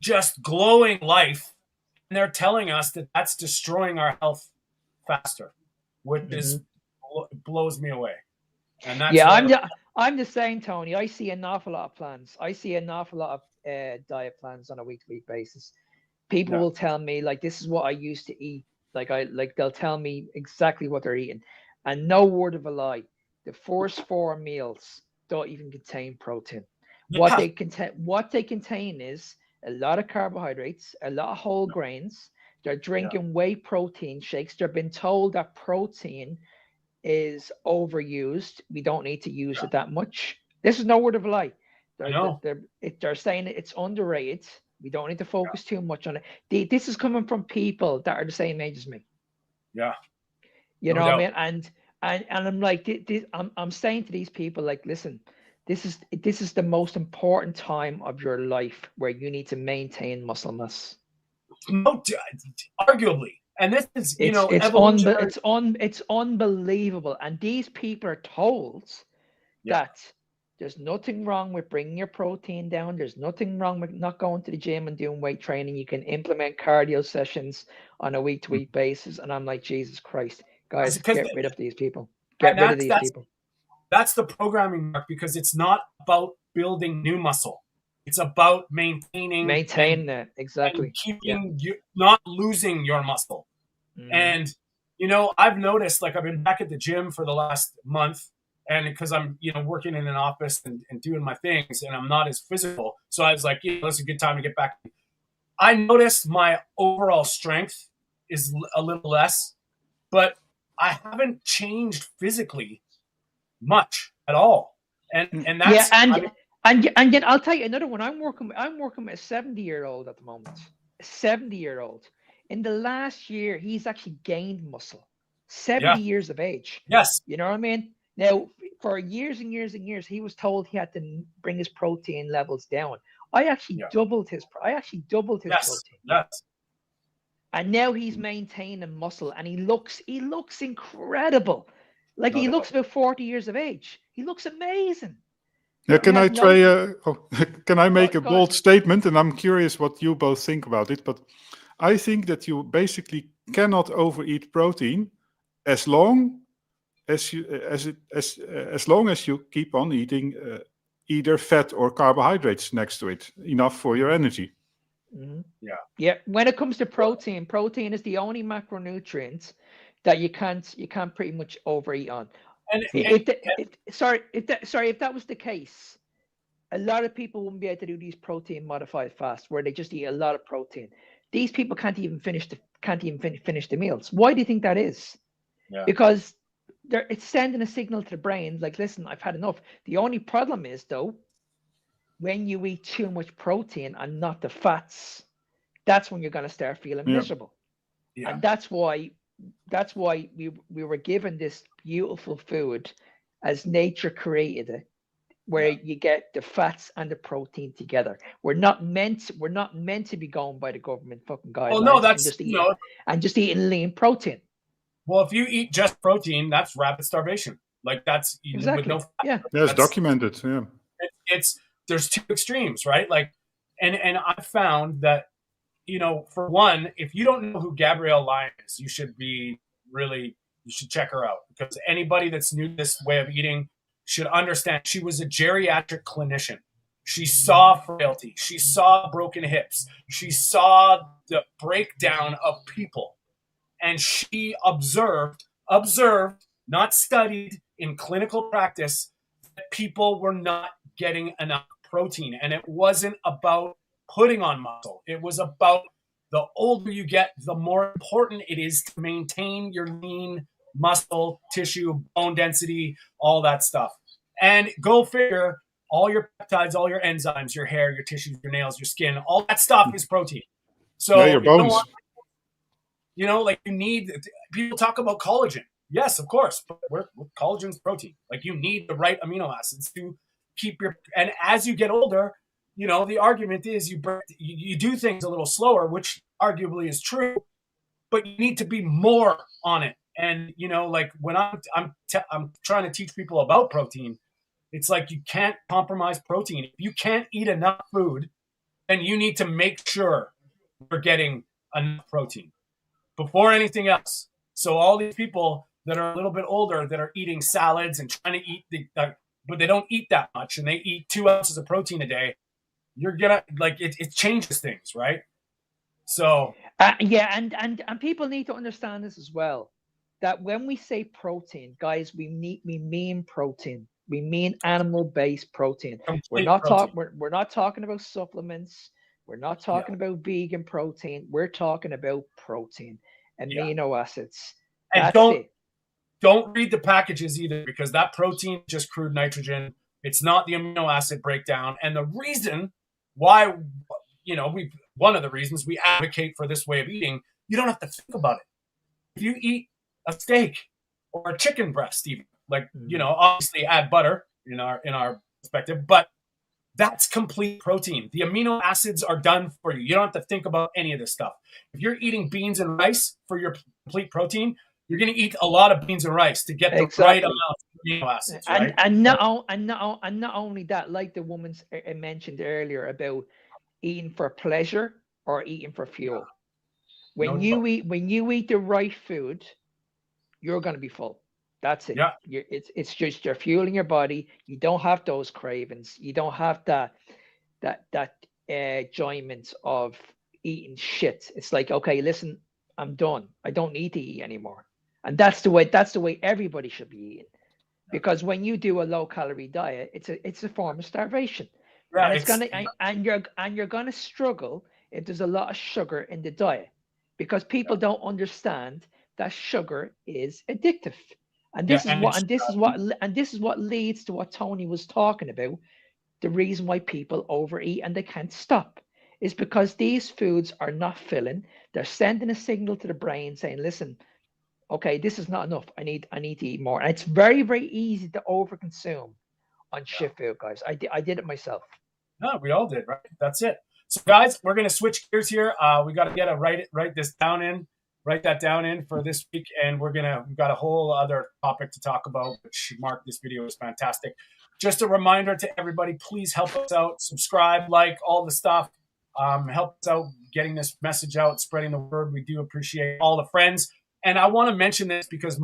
just glowing life, and they're telling us that that's destroying our health faster, which blows me away. And that's I'm the same, Tony. I see an awful lot of plans. I see an awful lot of diet plans on a week-to-week basis. People will tell me, like, this is what I used to eat. They'll tell me exactly what they're eating, and no word of a lie, the first 4 meals don't even contain protein. What they contain is a lot of carbohydrates, a lot of whole grains. They're drinking whey protein shakes. They're been told that protein is overused. We don't need to use it that much. This is no word of a lie. They're saying it's underrated. We don't need to focus too much on it. This is coming from people that are the same age as me. Yeah. You know what I mean? And I'm like, I'm saying to these people, like, listen, this is the most important time of your life where you need to maintain muscle mass. No, arguably. And this is, it's unbelievable. And these people are told that there's nothing wrong with bringing your protein down. There's nothing wrong with not going to the gym and doing weight training. You can implement cardio sessions on a week-to-week basis. And I'm like, Jesus Christ, guys, get rid of these people. Get rid of these people. That's the programming, Mark, because it's not about building new muscle. It's about maintaining it, exactly. And keeping you not losing your muscle. And I've noticed, like, I've been back at the gym for the last month, and because I'm working in an office and doing my things, and I'm not as physical, so I was like, it's a good time to get back. I noticed my overall strength is a little less, but I haven't changed physically much at all. And that's and yet I'll tell you another one. I'm working with a 70-year-old at the moment. A 70-year-old. In the last year, he's actually gained muscle. 70 years of age. Yes. You know what I mean? Now, for years and years and years, he was told he had to bring his protein levels down. I actually doubled his protein. Yes. And now he's maintaining muscle, and he looks incredible. Like, he looks about 40 years of age. He looks amazing. Yeah, can I try? Can I make a bold statement? And I'm curious what you both think about it. But I think that you basically cannot overeat protein as long as you keep on eating either fat or carbohydrates next to it, enough for your energy. Mm-hmm. Yeah. When it comes to protein is the only macronutrient that you can't pretty much overeat on. If that was the case, a lot of people wouldn't be able to do these protein modified fasts where they just eat a lot of protein. These people can't even finish the meals. Why do you think that is? Because it's sending a signal to the brain like, listen, I've had enough. The only problem is, though, when you eat too much protein and not the fats, that's when you're going to start feeling miserable. And that's why we were given this beautiful food as nature created it, where you get the fats and the protein together. We're not meant to be going by the government fucking guidelines. Oh no, just eating lean protein. Well, if you eat just protein, that's rapid starvation. Like, that's with no fat. It's documented. There's two extremes, right? Like, and I found that, for one, if you don't know who Gabrielle Lyon is, you should check her out, because anybody that's new to this way of eating should understand she was a geriatric clinician. She saw frailty. She saw broken hips. She saw the breakdown of people. And she observed, not studied, in clinical practice, that people were not getting enough protein, and it wasn't about putting on muscle. It was about the older you get, the more important it is to maintain your lean muscle, tissue, bone density, all that stuff. And go figure, all your peptides, all your enzymes, your hair, your tissues, your nails, your skin, all that stuff is protein. So Yeah, your bones. Like you need, people talk about collagen. Yes, of course, but collagen's protein. Like you need the right amino acids to keep and as you get older, the argument is you do things a little slower, which arguably is true, but you need to be more on it. And, like when I'm trying to teach people about protein, it's like you can't compromise protein. If you can't eat enough food, then you need to make sure you're getting enough protein before anything else. So all these people that are a little bit older that are eating salads and trying to eat but they don't eat that much and they eat 2 ounces of protein a day, you're gonna it changes things, right? So and people need to understand this as well, that when we say protein, guys, we mean protein. We mean animal-based protein. We're not talking about supplements. We're not talking about vegan protein. We're talking about protein, amino acids. And don't read the packages either, because that protein is just crude nitrogen. It's not the amino acid breakdown. And the reason why, one of the reasons we advocate for this way of eating, you don't have to think about it. If you eat a steak or a chicken breast, even obviously add butter in our perspective, but that's complete protein. The amino acids are done for you. You don't have to think about any of this stuff. If you're eating beans and rice for your complete protein, you're going to eat a lot of beans and rice to get the right amount of amino acids. Right? And not only that, like the woman mentioned earlier about eating for pleasure or eating for fuel. When you eat the right food, you're going to be full. That's it. Yeah. It's just you're fueling your body. You don't have those cravings. You don't have that enjoyment of eating shit. It's like, okay, listen, I'm done. I don't need to eat anymore. And that's the way everybody should be eating. Because when you do a low calorie diet, it's a form of starvation. Yeah, and you're gonna struggle if there's a lot of sugar in the diet, because people don't understand that sugar is addictive. And this is what leads to what Tony was talking about. The reason why people overeat and they can't stop is because these foods are not filling. They're sending a signal to the brain saying, listen, okay, this is not enough. I need to eat more. And it's very, very easy to overconsume on shit food, guys. I did it myself. No, we all did, right? That's it. So guys, we're going to switch gears here. We got to get write that down in for this week. And we've got a whole other topic to talk about, which Mark, this video is fantastic. Just a reminder to everybody, please help us out, subscribe, like, all the stuff. Help us out getting this message out, spreading the word. We do appreciate all the friends. And I want to mention this because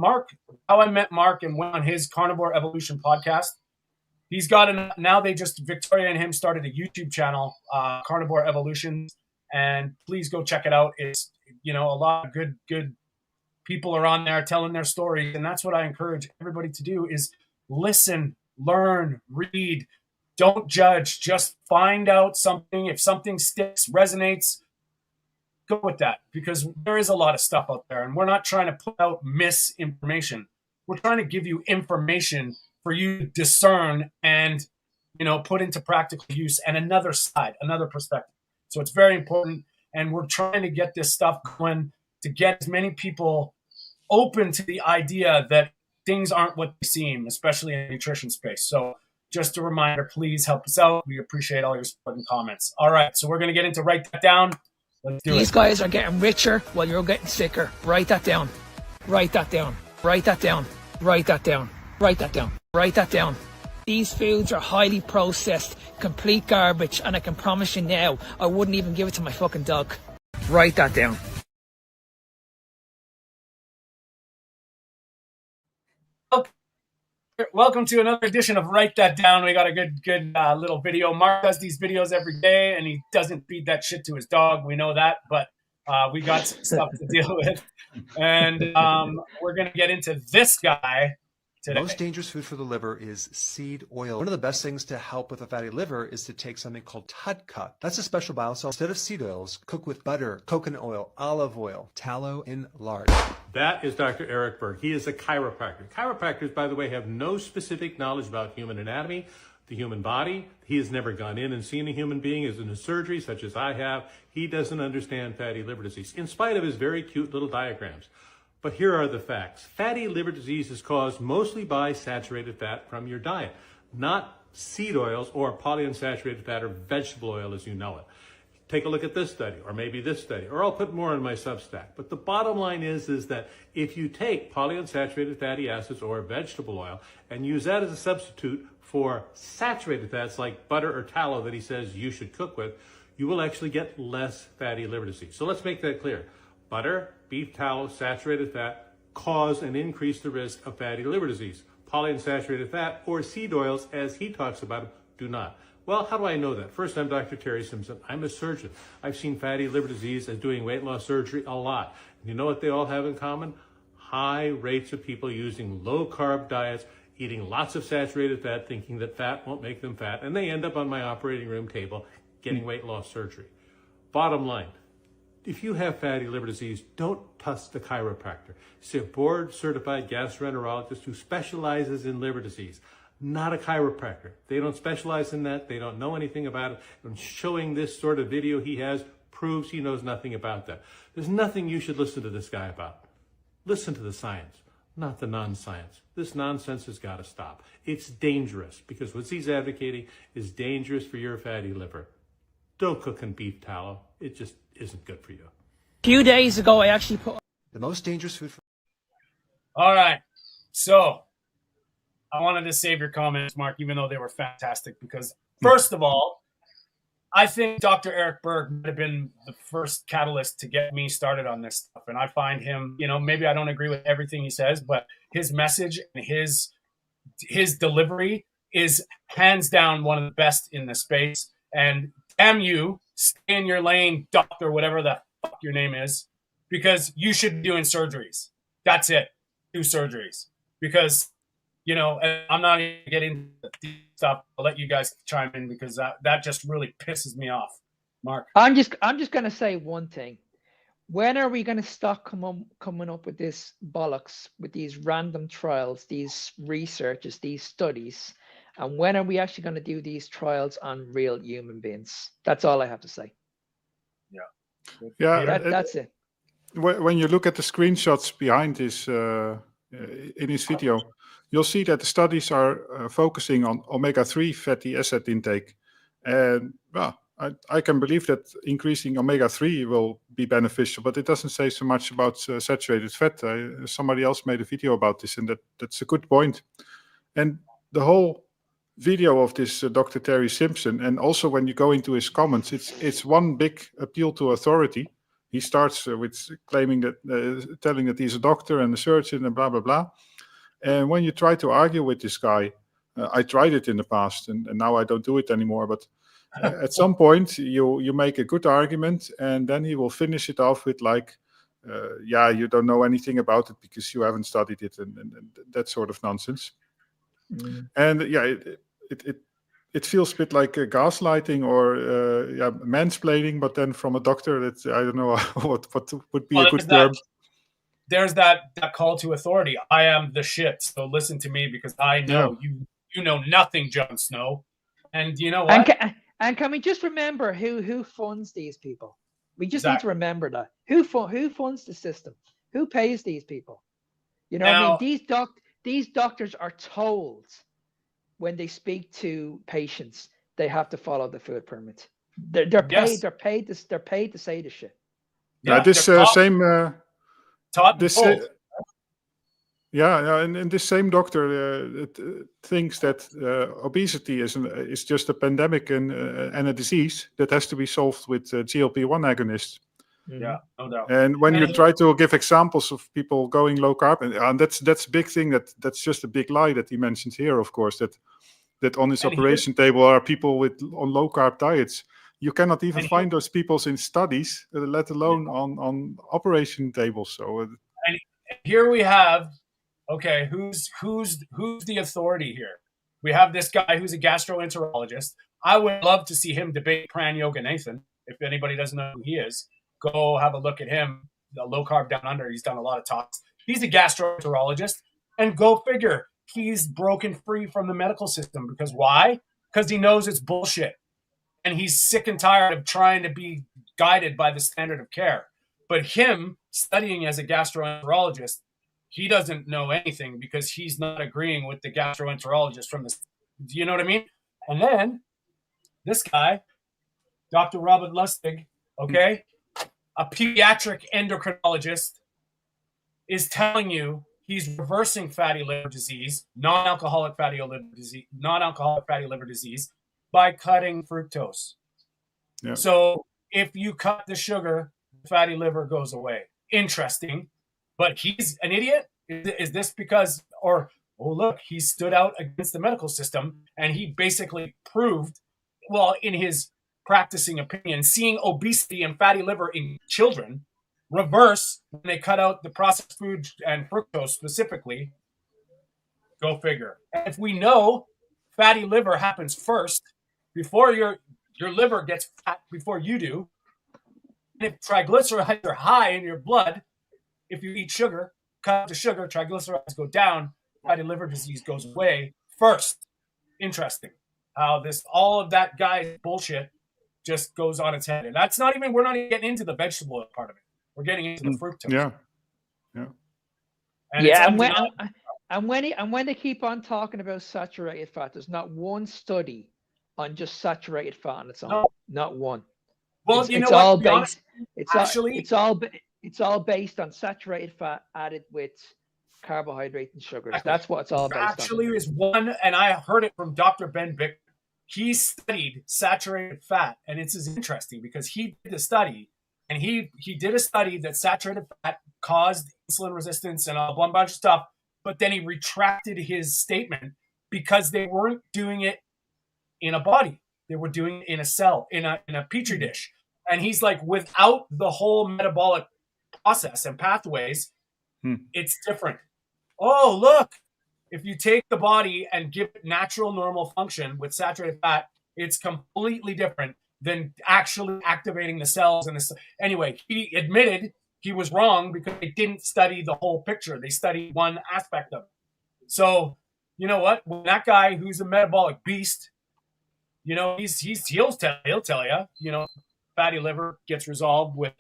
how I met Mark and went on his Carnivore Evolution podcast. He's got now Victoria and him started a YouTube channel, Carnivore Evolution, and please go check it out. It's, a lot of good people are on there telling their stories. And that's what I encourage everybody to do is listen, learn, read, don't judge, just find out something. If something sticks, resonates, go with that, because there is a lot of stuff out there and we're not trying to put out misinformation. We're trying to give you information for you to discern and, put into practical use and another side, another perspective. So it's very important. And we're trying to get this stuff going to get as many people open to the idea that things aren't what they seem, especially in the nutrition space. So just a reminder, please help us out. We appreciate all your support and comments. All right. So we're going to get into Write That Down. Let's do it. These guys are getting richer while you're getting sicker. Write that down. Write that down. Write that down. Write that down. Write that down. Write that down. These foods are highly processed, complete garbage, and I can promise you now, I wouldn't even give it to my fucking dog. Write that down. Welcome to another edition of Write That Down. We got a good little video. Mark does these videos every day, and he doesn't feed that shit to his dog. We know that, but we got some stuff to deal with. And we're going to get into this guy The today. most dangerous food for the liver is seed oil. One of the best things to help with a fatty liver is to take something called TUDCA. That's a special biocell. Instead of seed oils, cook with butter, coconut oil, olive oil, tallow, and lard. That is Dr. Eric Berg. He is a chiropractor. Chiropractors, by the way, have no specific knowledge about human anatomy, the human body. He has never gone in and seen a human being as in a surgery, such as I have. He doesn't understand fatty liver disease, in spite of his very cute little diagrams. But here are the facts. Fatty liver disease is caused mostly by saturated fat from your diet, not seed oils or polyunsaturated fat or vegetable oil as you know it. Take a look at this study, or maybe this study, or I'll put more in my Substack. But the bottom line is that if you take polyunsaturated fatty acids or vegetable oil and use that as a substitute for saturated fats like butter or tallow that he says you should cook with, you will actually get less fatty liver disease. So let's make that clear. Butter, beef tallow, saturated fat cause and increase the risk of fatty liver disease. Polyunsaturated fat or seed oils, as he talks about, do not. Well, how do I know that? First, I'm Dr. Terry Simpson. I'm a surgeon. I've seen fatty liver disease as doing weight loss surgery a lot. You know what they all have in common? High rates of people using low-carb diets, eating lots of saturated fat, thinking that fat won't make them fat, and they end up on my operating room table getting weight loss surgery. Bottom line, if you have fatty liver disease, don't trust the chiropractor. See a board-certified gastroenterologist who specializes in liver disease, not a chiropractor. They don't specialize in that. They don't know anything about it. And showing this sort of video he has proves he knows nothing about that. There's nothing you should listen to this guy about. Listen to the science, not the non-science. This nonsense has got to stop. It's dangerous because what he's advocating is dangerous for your fatty liver. Don't cook in beef tallow. It just isn't good for you. A few days ago, I actually put The most dangerous food for All right. So I wanted to save your comments, Mark, even though they were fantastic, because first of all, I think Dr. Eric Berg might have been the first catalyst to get me started on this stuff. And I find him, maybe I don't agree with everything he says, but his message and his delivery is hands down one of the best in the space. And damn you, stay in your lane, doctor, whatever the fuck your name is, because you should be doing surgeries. That's it. Do surgeries. Because, I'm not even getting the stuff. I'll let you guys chime in because that just really pisses me off. Mark. I'm just going to say one thing. When are we going to stop coming up with this bollocks, with these random trials, these researches, these studies? And when are we actually going to do these trials on real human beings? That's all I have to say. Yeah, That's it. When you look at the screenshots behind this in his video, you'll see that the studies are focusing on omega-3 fatty acid intake. And well, I can believe that increasing omega-3 will be beneficial, but it doesn't say so much about saturated fat. Somebody else made a video about this, and that's a good point. And the whole video of this Dr. Terry Simpson, and also when you go into his comments, it's one big appeal to authority. He starts with claiming that, telling that he's a doctor and a surgeon and blah, blah, blah. And when you try to argue with this guy, I tried it in the past and now I don't do it anymore, but at some point you make a good argument and then he will finish it off with like, yeah, you don't know anything about it because you haven't studied it and that sort of nonsense. And yeah, it feels a bit like gaslighting or mansplaining, but then from a doctor. That I don't know what would be a good term. There's that call to authority. I am the shit, so listen to me because I know you know nothing, Jon Snow. And you know what? And can we just remember who funds these people? We just need to remember that. Who funds the system? Who pays these people? I mean, these doctors are told when they speak to patients they have to follow the food permit. They're paid. Yes. They're paid to say the shit. Yeah, this same. This, and this same doctor thinks that obesity is just a pandemic and a disease that has to be solved with GLP-1 agonists. Yeah, no doubt. And when you try to give examples of people going low carb, and that's a big thing. That's just a big lie that he mentions here. Of course, that on his operation table are people on low carb diets. You cannot even find those people in studies, let alone on operation tables. So, and here we have, okay, who's the authority here? We have this guy who's a gastroenterologist. I would love to see him debate Pran Yoganathan. If anybody doesn't know who he is, go have a look at him. The Low Carb Down Under. He's done a lot of talks. He's a gastroenterologist, and go figure, he's broken free from the medical system. Because why? Because he knows it's bullshit. And he's sick and tired of trying to be guided by the standard of care. But him studying as a gastroenterologist, he doesn't know anything because he's not agreeing with the gastroenterologist from the, do you know what I mean? And then this guy, Dr. Robert Lustig, okay, a pediatric endocrinologist, is telling you he's reversing fatty liver disease, non-alcoholic fatty liver disease by cutting fructose. Yeah. So if you cut the sugar, fatty liver goes away. Interesting. But he's an idiot? Is this because, or, oh, look, he stood out against the medical system and he basically proved, well, in his practicing opinion, seeing obesity and fatty liver in children reverse when they cut out the processed food and fructose specifically. Go figure. And if we know fatty liver happens first, before your liver gets fat before you do, and if triglycerides are high in your blood, if you eat sugar, cut out the sugar, triglycerides go down, fatty liver disease goes away first. Interesting how all of that guy's bullshit just goes on its head. And that's not even, we're not even getting into the vegetable oil part of it. We're getting into the fructose. Yeah. And when they keep on talking about saturated fat, there's not one study on just saturated fat on its own. No. Not one. Well, It's all based on saturated fat added with carbohydrate and sugars. Exactly. That's what it's all based Actually, on. is one, and I heard it from Dr. Ben Bick. He studied saturated fat, and it's interesting because he did the study, and he did a study that saturated fat caused insulin resistance and a bunch of stuff, but then he retracted his statement because they weren't doing it in a body. They were doing it in a cell, in a petri dish. And he's like, without the whole metabolic process and pathways, it's different. Oh, look, if you take the body and give it natural, normal function with saturated fat, it's completely different than actually activating the cells. Anyway, he admitted he was wrong because they didn't study the whole picture. They studied one aspect of it. So, you know what? When that guy who's a metabolic beast, you know, he'll tell you, you know, fatty liver gets resolved with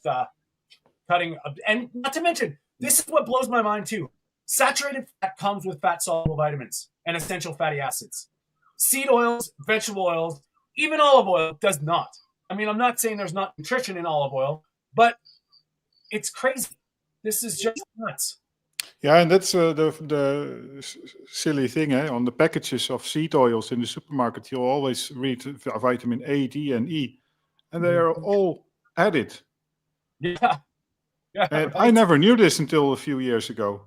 cutting. And not to mention, this is what blows my mind too. Saturated fat comes with fat-soluble vitamins and essential fatty acids. Seed oils, vegetable oils, even olive oil does not. I mean, I'm not saying there's not nutrition in olive oil, but it's crazy. This is just nuts. Yeah, and that's the silly thing. On the packages of seed oils in the supermarket, you'll always read vitamin A, D, and E, and they are all added. Yeah. And right. I never knew this until a few years ago.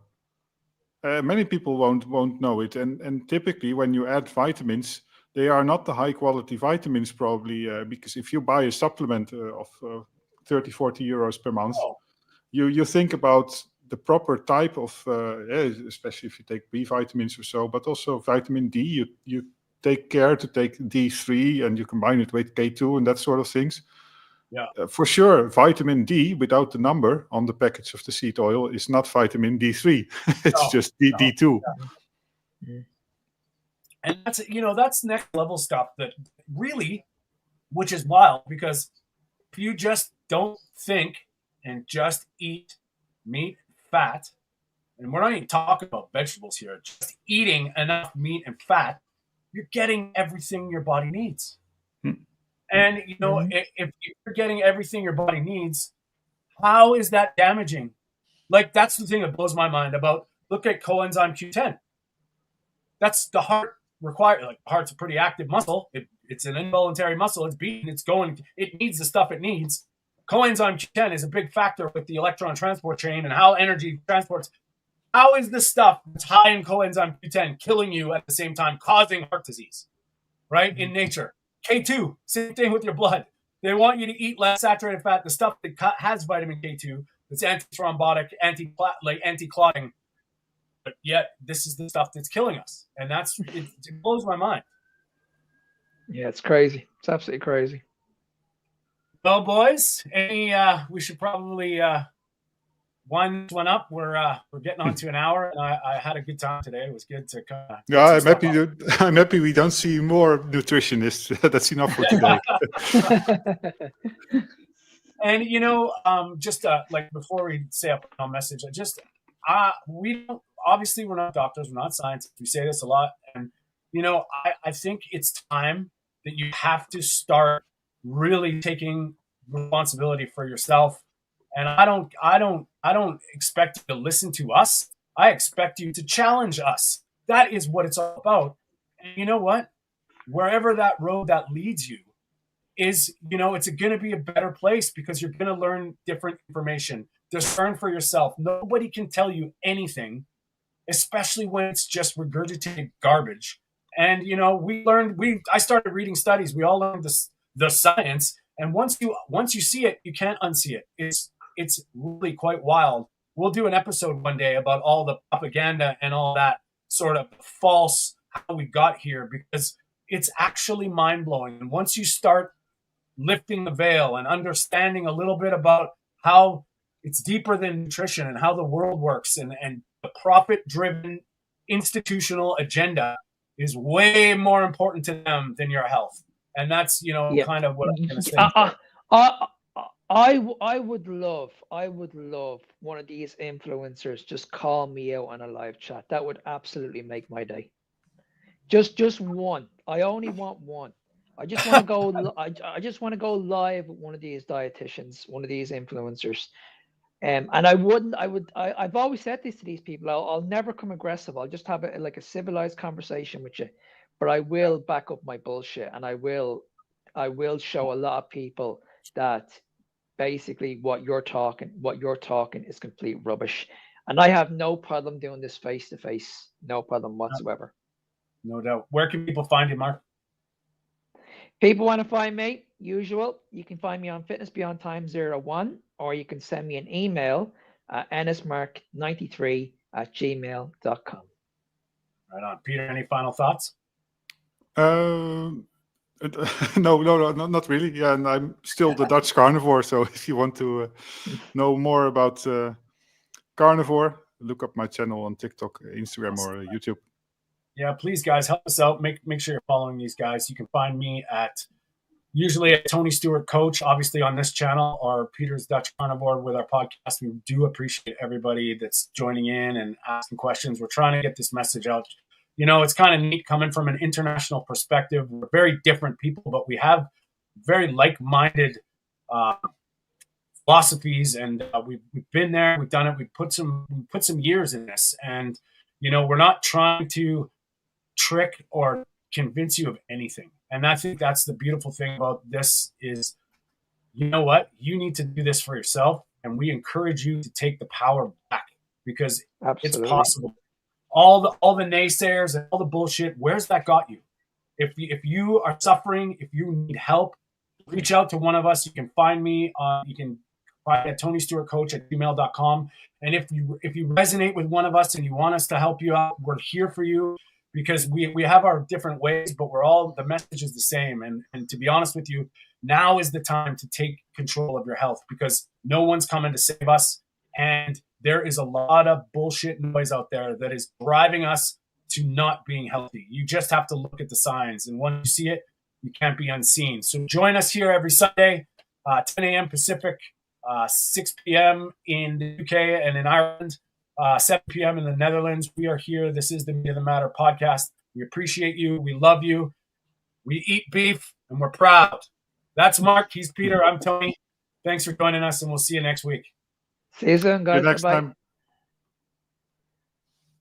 Many people won't know it, and typically when you add vitamins, they are not the high quality vitamins probably, because if you buy a supplement of 30, 40 euros per month, you think about the proper type of, especially if you take B vitamins or so, but also vitamin D, you take care to take D3 and you combine it with K2 and that sort of things. Yeah. For sure, vitamin D without the number on the package of the seed oil is not vitamin D3. It's just D2. Yeah. And that's next level stuff that really, which is wild, because if you just don't think and just eat meat, fat, and we're not even talking about vegetables here, just eating enough meat and fat, you're getting everything your body needs. And, you know, if you're getting everything your body needs, how is that damaging? Like, that's the thing that blows my mind about, look at coenzyme Q10. That's the heart required. Like, the heart's a pretty active muscle. It's an involuntary muscle. It's beating. It's going. It needs the stuff it needs. Coenzyme Q10 is a big factor with the electron transport chain and how energy transports. How is the stuff that's high in coenzyme Q10 killing you at the same time, causing heart disease, right, in nature? K2, same thing with your blood. They want you to eat less saturated fat, the stuff that has vitamin K2, that's antithrombotic, anti-clotting. but yet this is the stuff that's killing us. And it blows my mind. Yeah, it's crazy. It's absolutely crazy. Well, boys, we should probably wind this one up. We're getting on to an hour, and I had a good time today. It was good to kind of. Yeah, I'm happy we don't see more nutritionists. That's enough for today. And just like before we say a final message, we don't, obviously we're not doctors, we're not scientists. We say this a lot, and I think it's time that you have to start really taking responsibility for yourself. And I don't expect you to listen to us. I expect you to challenge us. That is what it's all about. And you know what? Wherever that road that leads you is, it's going to be a better place, because you're going to learn different information. Discern for yourself. Nobody can tell you anything, especially when it's just regurgitated garbage. And I started reading studies. We all learned the science, and once you see it, you can't unsee it. It's really quite wild. We'll do an episode one day about all the propaganda and all that sort of false how we got here, because it's actually mind blowing. And once you start lifting the veil and understanding a little bit about how it's deeper than nutrition and how the world works, and the profit driven institutional agenda is way more important to them than your health. And that's, kind of what I'm going to say. I would love one of these influencers just call me out on a live chat. That would absolutely make my day. Just one. I only want one. I just want to go. I just want to go live with one of these dietitians, one of these influencers. And I've always said this to these people. I'll never come aggressive. I'll just have a civilized conversation with you, but I will back up my bullshit, and I will show a lot of people that basically what you're talking is complete rubbish. And I have no problem doing this face to face. No problem whatsoever. No doubt. Where can people find you, Mark? People want to find me, usual. You can find me on Fitness Beyond Time 01, or you can send me an email at ennismark93@gmail.com. Right on. Peter, any final thoughts? No, not really. Yeah, and I'm still the Dutch carnivore. So if you want to know more about carnivore, look up my channel on TikTok, Instagram, or YouTube. Yeah, please, guys, help us out. Make sure you're following these guys. You can find me usually at Tony Stewart Coach, obviously on this channel, or Peter's Dutch Carnivore with our podcast. We do appreciate everybody that's joining in and asking questions. We're trying to get this message out. It's kind of neat coming from an international perspective. We're very different people, but we have very like-minded philosophies, and we've been there, we've done it. We put some years in this, and we're not trying to trick or convince you of anything. And I think that's the beautiful thing about this is, you know what? You need to do this for yourself, and we encourage you to take the power back, because It's possible. All the naysayers and all the bullshit, where's that got you? If you are suffering, if you need help, reach out to one of us. You can find me you can find at TonyStewartCoach@gmail.com. And if you resonate with one of us and you want us to help you out, we're here for you, because we have our different ways, but the message is the same. And to be honest with you, now is the time to take control of your health, because no one's coming to save us. And there is a lot of bullshit noise out there that is driving us to not being healthy. You just have to look at the signs. And once you see it, you can't be unseen. So join us here every Sunday, 10 a.m. Pacific, 6 p.m. in the UK and in Ireland, 7 p.m. in the Netherlands. We are here. This is the Meat of the Matter podcast. We appreciate you. We love you. We eat beef, and we're proud. That's Mark. He's Peter. I'm Tony. Thanks for joining us, and we'll see you next week. See you soon, guys. See you next Bye-bye. time.